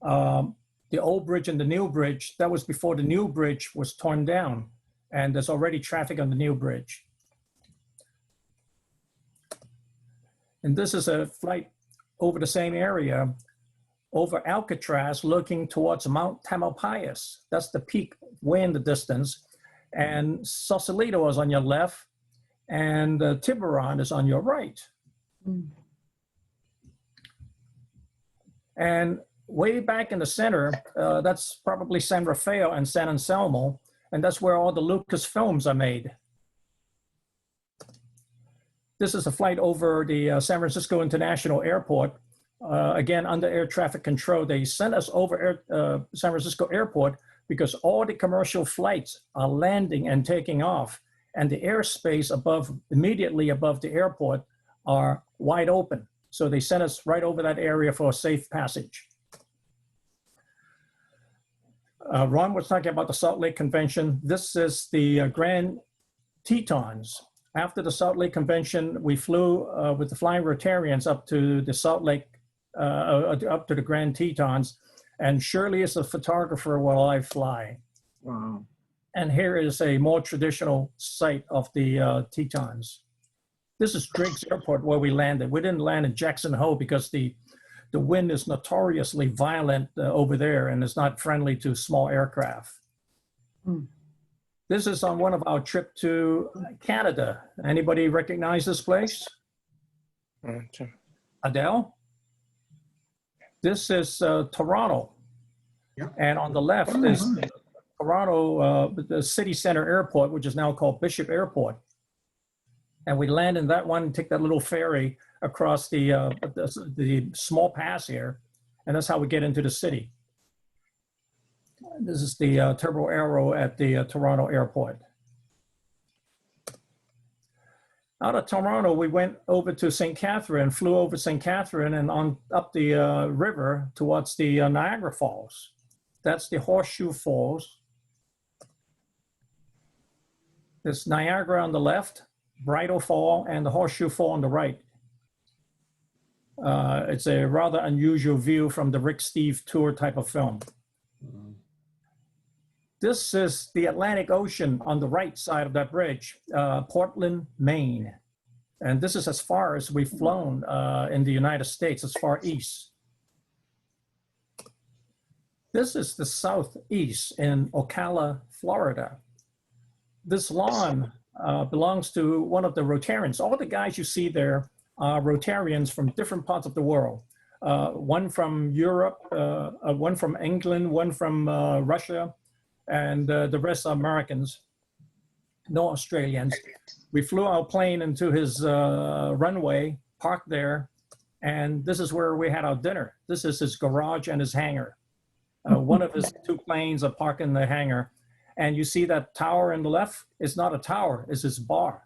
The old bridge and the new bridge, that was before the new bridge was torn down, and there's already traffic on the new bridge. And this is a flight over the same area, over Alcatraz, looking towards Mount Tamalpais. That's the peak way in the distance. And Sausalito is on your left, and Tiburon is on your right. And way back in the center, that's probably San Rafael and San Anselmo, and that's where all the Lucas films are made. This is a flight over the San Francisco International Airport. Again, under air traffic control, they sent us over San Francisco Airport because all the commercial flights are landing and taking off, and the airspace immediately above the airport are wide open. So they sent us right over that area for a safe passage. Ron was talking about the Salt Lake Convention. This is the Grand Tetons. After the Salt Lake Convention, we flew with the Flying Rotarians up to the Salt Lake, up to the Grand Tetons. And Shirley is a photographer while I fly. Wow. And here is a more traditional site of the Tetons. This is Driggs Airport where we landed. We didn't land in Jackson Hole because the wind is notoriously violent over there and is not friendly to small aircraft. This is on one of our trip to Canada. Anybody recognize this place? Adele? This is Toronto. Yeah. And on the left is Toronto, the city center airport, which is now called Bishop Airport. And we land in that one, take that little ferry across the small pass here, And that's how we get into the city. This is the Turbo Aero at the Toronto airport. Out of Toronto, we went over to St. Catherine, flew over St. Catherine and on up the river towards the Niagara Falls. That's the Horseshoe Falls. There's Niagara on the left, Bridal Fall, and the Horseshoe Fall on the right. It's a rather unusual view from the Rick Steve tour type of film. This is the Atlantic Ocean on the right side of that bridge, Portland, Maine. And this is as far as we've flown in the United States, as far east. This is the southeast in Ocala, Florida. This lawn belongs to one of the Rotarians. All the guys you see there are Rotarians from different parts of the world. One from Europe, one from England, one from Russia, and the rest are Americans, no Australians. We flew our plane into his runway, parked there, and this is where we had our dinner. This is his garage and his hangar. One of his two planes are parked in the hangar. And you see that tower in the left? It's not a tower, it's his bar.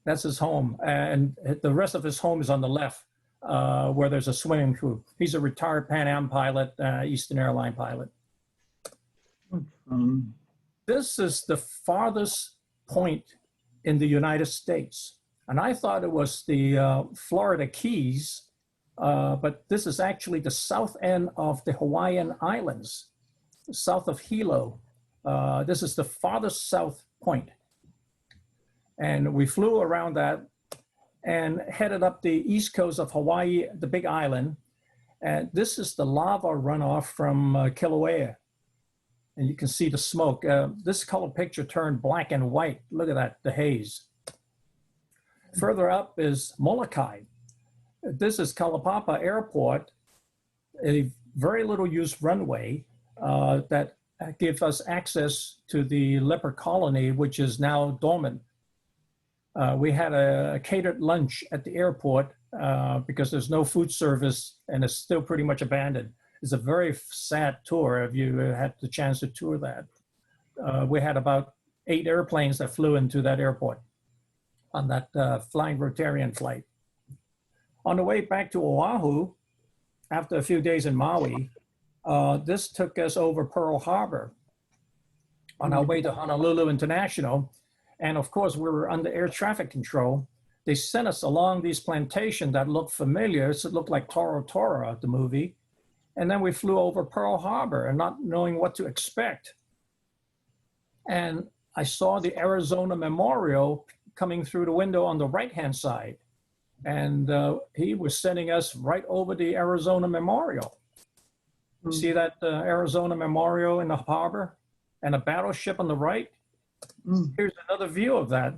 That's his home. And the rest of his home is on the left, where there's a swimming pool. He's a retired Pan Am pilot, Eastern Airline pilot. This is the farthest point in the United States. And I thought it was the Florida Keys, but this is actually the south end of the Hawaiian Islands, south of Hilo. This is the farthest south point. And we flew around that and headed up the east coast of Hawaii, the big island. And this is the lava runoff from Kilauea. And you can see the smoke. This color picture turned black and white. Look at that, the haze. Further up is Molokai. This is Kalapapa Airport, a very little used runway that gives us access to the leopard colony, which is now dormant. We had a catered lunch at the airport because there's no food service and it's still pretty much abandoned. It's a very sad tour if you had the chance to tour that. We had about 8 airplanes that flew into that airport on that flying Rotarian flight. On the way back to Oahu, after a few days in Maui, this took us over Pearl Harbor on our way to Honolulu International. And of course, we were under air traffic control. They sent us along these plantations that looked familiar. It looked like Toro Toro, the movie. And then we flew over Pearl Harbor and not knowing what to expect. And I saw the Arizona Memorial coming through the window on the right-hand side. And he was sending us right over the Arizona Memorial. You see that Arizona Memorial in the harbor and a battleship on the right? Here's another view of that.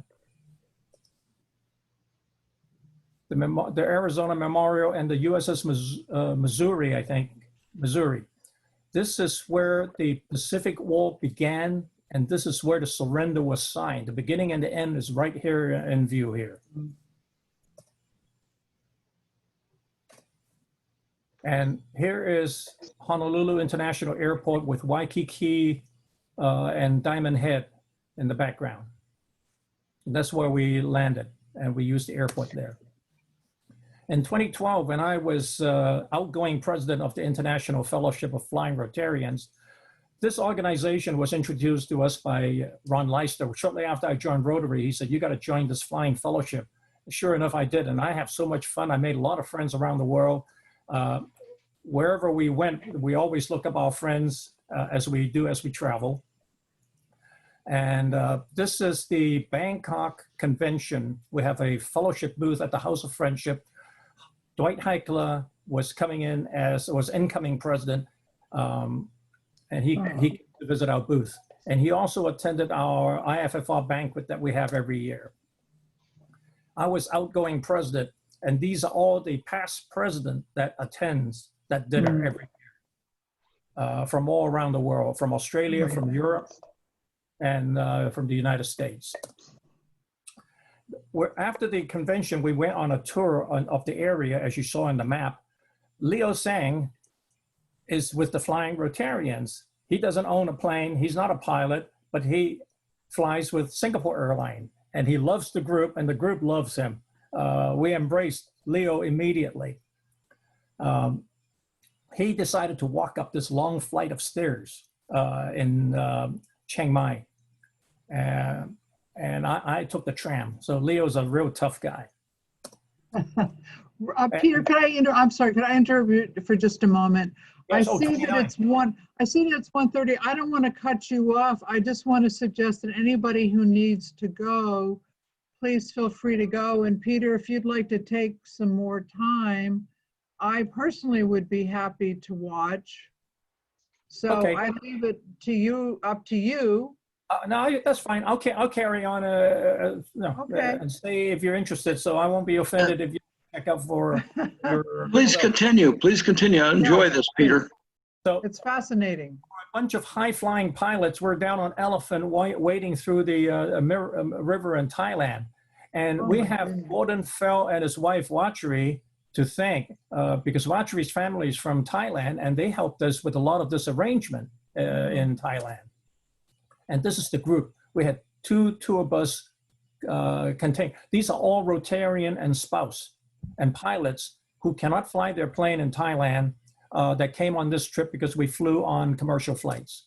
The Arizona Memorial and the USS Missouri, I think, Missouri. This is where the Pacific War began, and this is where the surrender was signed. The beginning and the end is right here in view here. And here is Honolulu International Airport with Waikiki and Diamond Head in the background. And that's where we landed, and we used the airport there. In 2012, when I was outgoing president of the International Fellowship of Flying Rotarians, this organization was introduced to us by Ron Lyster. Shortly after I joined Rotary, he said, you got to join this flying fellowship. Sure enough, I did, and I have so much fun. I made a lot of friends around the world. Wherever we went, we always look up our friends as we do as we travel. And this is the Bangkok Convention. We have a fellowship booth at the House of Friendship. Dwight Heikkila was coming in was incoming president, and he came to visit our booth. And he also attended our IFFR banquet that we have every year. I was outgoing president, and these are all the past president that attends that dinner every year from all around the world, from Australia, from Europe, and from the United States. After the convention, we went on a tour of the area, as you saw in the map. Leo Sang is with the Flying Rotarians. He doesn't own a plane. He's not a pilot, but he flies with Singapore Airlines, and he loves the group, and the group loves him. We embraced Leo immediately. He decided to walk up this long flight of stairs in Chiang Mai, and I took the tram. So Leo's a real tough guy. Peter, I'm sorry, could I interrupt for just a moment? Yes, I see that it's 1:30. I don't want to cut you off. I just want to suggest that anybody who needs to go, please feel free to go. And Peter, if you'd like to take some more time, I personally would be happy to watch. So Okay. I leave it to you, up to you. No, that's fine. I'll carry on and say if you're interested. So I won't be offended if you check out for your. Please continue. Please continue. I enjoy this, Peter. So it's fascinating. A bunch of high-flying pilots were down on Elephant wading through the river in Thailand, and we have Gordon Fell and his wife Watchery to thank because Watchery's family is from Thailand, and they helped us with a lot of this arrangement in Thailand. And this is the group. We had two tour bus contain. These are all Rotarian and spouse and pilots who cannot fly their plane in Thailand that came on this trip because we flew on commercial flights.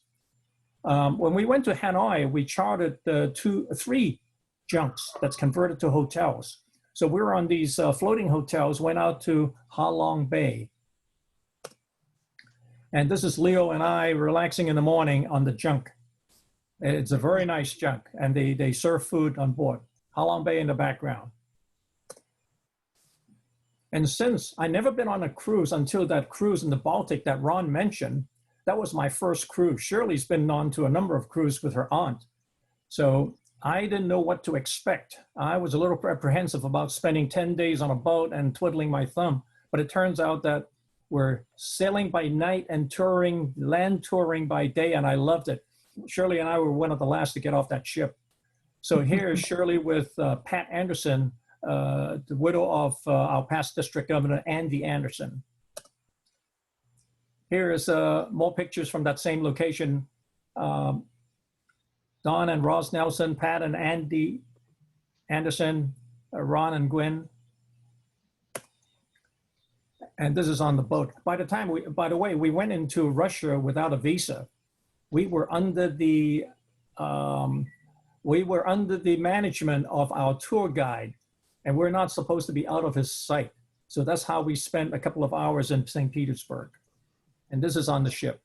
When we went to Hanoi, we chartered 3 junks that's converted to hotels. So we were on these floating hotels, went out to Ha Long Bay. And this is Leo and I relaxing in the morning on the junk. It's a very nice junk, and they serve food on board. Ha Long Bay in the background. And since I never been on a cruise until that cruise in the Baltic that Ron mentioned, that was my first cruise. Shirley's been on to a number of cruises with her aunt. So I didn't know what to expect. I was a little apprehensive about spending 10 days on a boat and twiddling my thumb, but it turns out that we're sailing by night and land touring by day, and I loved it. Shirley and I were one of the last to get off that ship. So here is Shirley with Pat Anderson, the widow of our past district governor, Andy Anderson. Here is more pictures from that same location. Don and Ross Nelson, Pat and Andy Anderson, Ron and Gwen. And this is on the boat. By the way, we went into Russia without a visa. We were under the management of our tour guide, and we're not supposed to be out of his sight. So that's how we spent a couple of hours in St. Petersburg. And this is on the ship.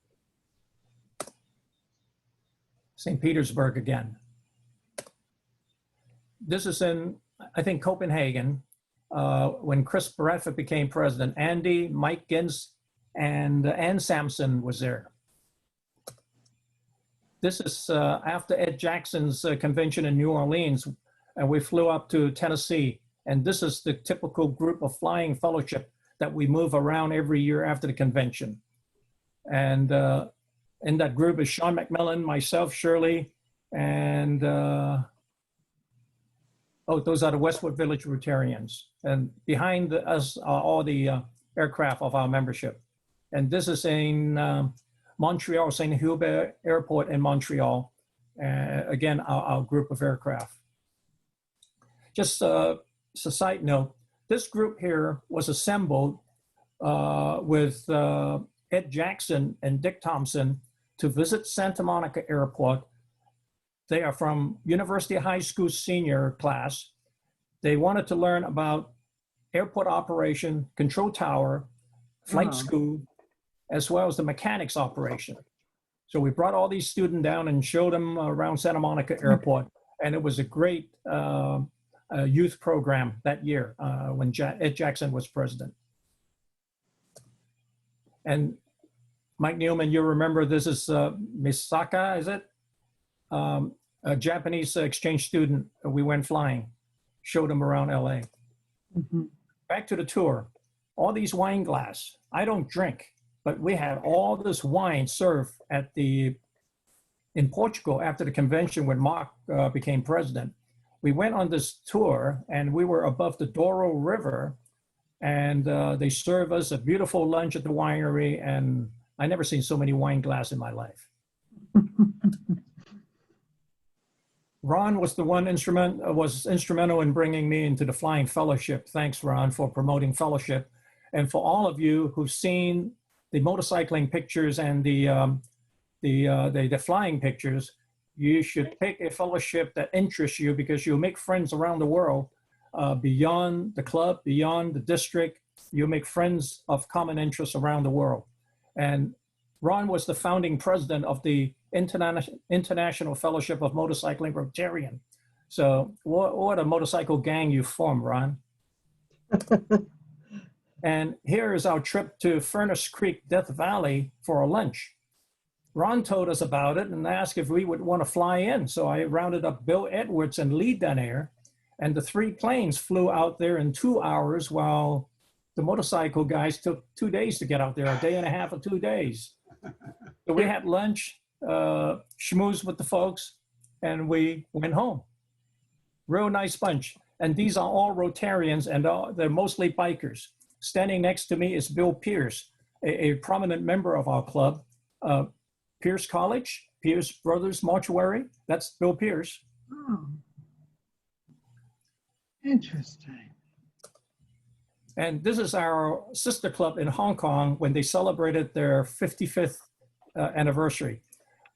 St. Petersburg again. This is in, I think, Copenhagen, when Chris Bradford became president. Andy, Mike Gins, and Ann Sampson was there. This is after Ed Jackson's convention in New Orleans, and we flew up to Tennessee. And this is the typical group of flying fellowship that we move around every year after the convention. And in that group is Sean McMillan, myself, Shirley, and those are the Westwood Village Rotarians. And behind us are all the aircraft of our membership. And this is in Montreal, St. Hubert Airport in Montreal. Again, our group of aircraft. Just a side note, this group here was assembled with Ed Jackson and Dick Thompson to visit Santa Monica Airport. They are from University High School senior class. They wanted to learn about airport operation, control tower, flight school, as well as the mechanics operation. So we brought all these students down and showed them around Santa Monica Airport. And it was a great youth program that year when Ed Jackson was president. And Mike Newman, you remember this is Misaka, is it? A Japanese exchange student. We went flying, showed him around LA. Back to the tour. All these wine glass. I don't drink, but we had all this wine served in Portugal after the convention when Mark became president. We went on this tour and we were above the Douro River And they serve us a beautiful lunch at the winery. And I never seen so many wine glass in my life. Ron was the one was instrumental in bringing me into the Flying Fellowship. Thanks, Ron, for promoting fellowship. And for all of you who've seen the motorcycling pictures and the flying pictures, you should pick a fellowship that interests you, because you'll make friends around the world, beyond the club, beyond the district. You'll make friends of common interests around the world. And Ron was the founding president of the International Fellowship of Motorcycling Rotarian. So what a motorcycle gang you formed, Ron. And here is our trip to Furnace Creek, Death Valley for a lunch. Ron told us about it and asked if we would want to fly in. So I rounded up Bill Edwards and Lee Danair, and the 3 planes flew out there in 2 hours, while the motorcycle guys took 2 days to get out there, a day and a half or 2 days. So we had lunch, schmoozed with the folks, and we went home. Real nice bunch. And these are all Rotarians, and they're mostly bikers. Standing next to me is Bill Pierce, a prominent member of our club. Pierce College, Pierce Brothers Mortuary. That's Bill Pierce. Oh, interesting. And this is our sister club in Hong Kong when they celebrated their 55th anniversary.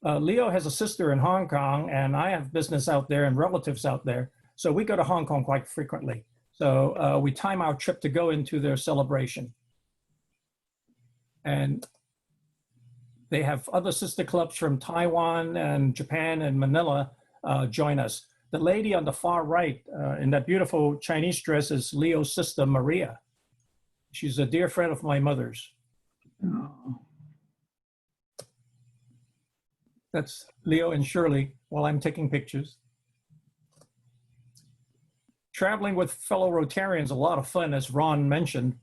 Leo has a sister in Hong Kong, and I have business out there and relatives out there. So we go to Hong Kong quite frequently. So we time our trip to go into their celebration. And they have other sister clubs from Taiwan and Japan and Manila join us. The lady on the far right in that beautiful Chinese dress is Leo's sister, Maria. She's a dear friend of my mother's. Oh. That's Leo and Shirley while I'm taking pictures. Traveling with fellow Rotarians is a lot of fun, as Ron mentioned.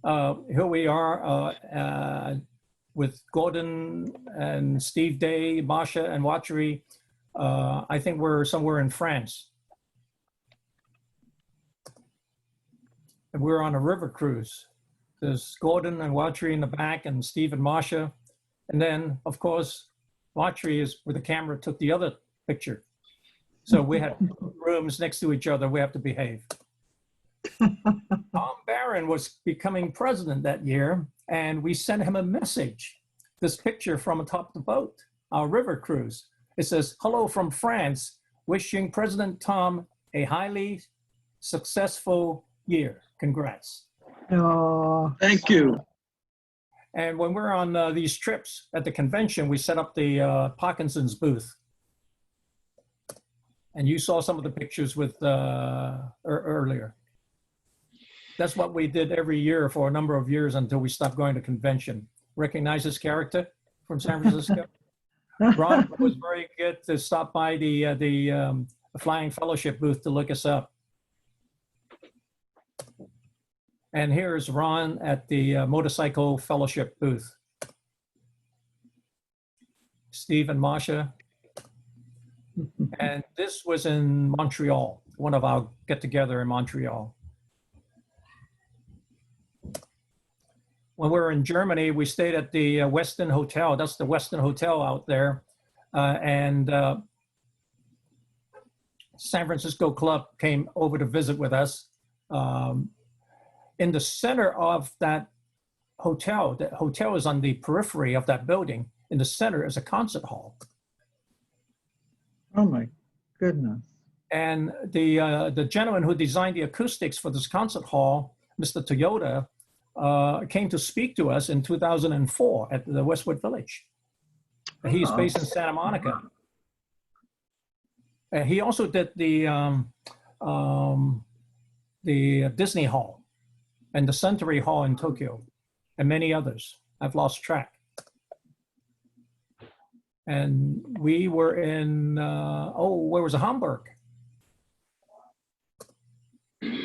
Here we are with Gordon and Steve Day, Masha and Watchery. I think we're somewhere in France. And we're on a river cruise. There's Gordon and Watchery in the back, and Steve and Masha. And then, of course, Watchery is where the camera took the other picture. So we had rooms next to each other. We have to behave. Tom Barron was becoming president that year, and we sent him a message. This picture from atop the boat, our river cruise. It says, "Hello from France, wishing President Tom a highly successful year. Congrats." Oh. Thank you. And when we're on these trips at the convention, we set up the Parkinson's booth. And you saw some of the pictures with earlier. That's what we did every year for a number of years until we stopped going to convention. Recognize his character from San Francisco? Ron was very good to stop by the Flying Fellowship booth to look us up. And here's Ron at the Motorcycle Fellowship booth. Steve and Masha. And this was in Montreal, one of our get-together in Montreal. When we were in Germany, we stayed at the Westin Hotel. That's the Westin Hotel out there. And San Francisco Club came over to visit with us. In the center of that hotel, the hotel is on the periphery of that building. In the center is a concert hall. Oh my goodness. And the gentleman who designed the acoustics for this concert hall, Mr. Toyota, came to speak to us in 2004 at the Westwood Village. He's based in Santa Monica. He also did the Disney Hall and the Suntory Hall in Tokyo and many others. I've lost track. And we were in, where was it? Hamburg.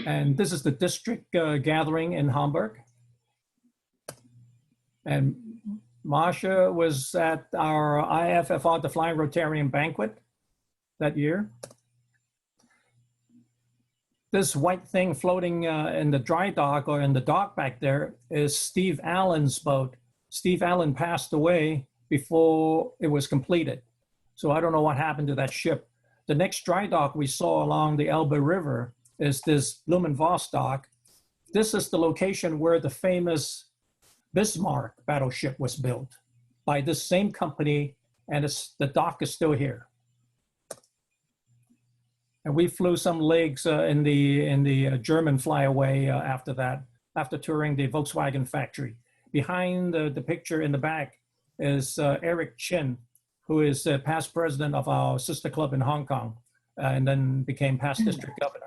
And this is the district gathering in Hamburg. And Masha was at our IFFR, the Flying Rotarian Banquet that year. this white thing floating in the dry dock or in the dock back there is Steve Allen's boat. Steve Allen passed away before it was completed. So I don't know what happened to that ship. The next dry dock we saw along the Elbe River is this Blumenvoss. This is the location where the famous Bismarck battleship was built by this same company, and the dock is still here. And we flew some legs in the German flyaway after that, after touring the Volkswagen factory. Behind the picture in the back is Eric Chin, who is past president of our sister club in Hong Kong, and then became past district governor.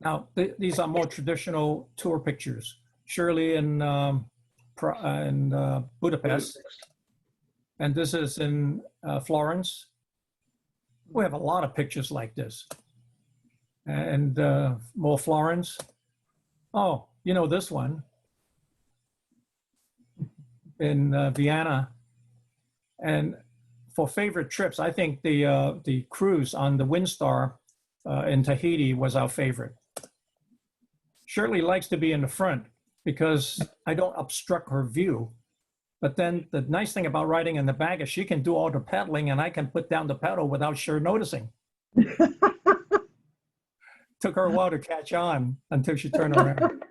Now, these are more traditional tour pictures. Shirley in Budapest, and this is in Florence. We have a lot of pictures like this. And more Florence. Oh, you know this one in Vienna. And for favorite trips, I think the cruise on the Windstar in Tahiti was our favorite. Shirley likes to be in the front because I don't obstruct her view. But then the nice thing about riding in the back is she can do all the pedaling and I can put down the pedal without her noticing. Took her a while to catch on until she turned around.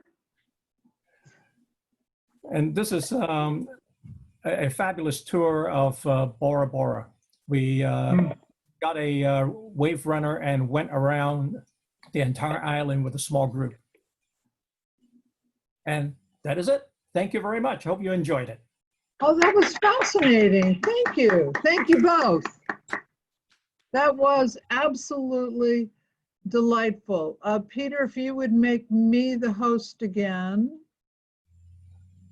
And this is a fabulous tour of Bora Bora. We got a wave runner and went around the entire island with a small group. And that is it. Thank you very much. Hope you enjoyed it. Oh, that was fascinating. Thank you. Thank you both. That was absolutely delightful. Peter, if you would make me the host again.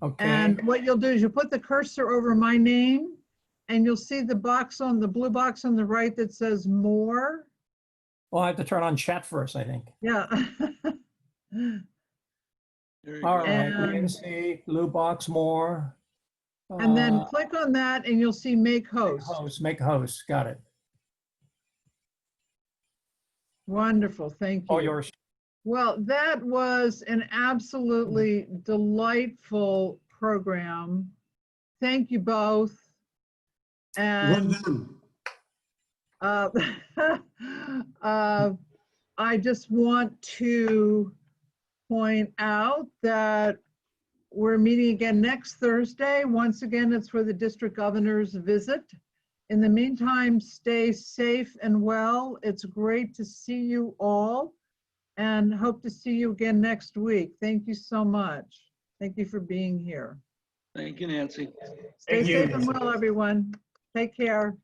Okay. And what you'll do is you'll put the cursor over my name and you'll see the box on the blue box on the right that says more. Well, I have to turn on chat first, I think. Yeah. All right, we can see blue box more. And then click on that and you'll see make host. Make host, got it. Wonderful, thank you. All yours. Well, that was an absolutely delightful program. Thank you both. And I just want to point out that we're meeting again next Thursday. Once again, it's for the district governor's visit. In the meantime, stay safe and well. It's great to see you all and hope to see you again next week. Thank you so much. Thank you for being here. Thank you, Nancy. Stay safe and well, everyone. Take care.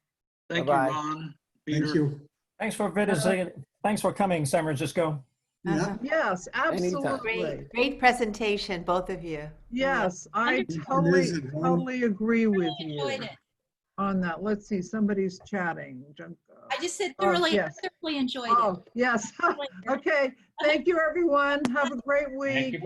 Thank you, Ron. Peter. Thank you. Thanks for visiting. Thanks for coming, San Francisco. Yeah. Yes, absolutely. Great presentation, both of you. Yes, I totally agree with you on that. Let's see, somebody's chatting. I just said thoroughly, yes. thoroughly enjoyed it. Oh, yes. Okay. Thank you, everyone. Have a great week.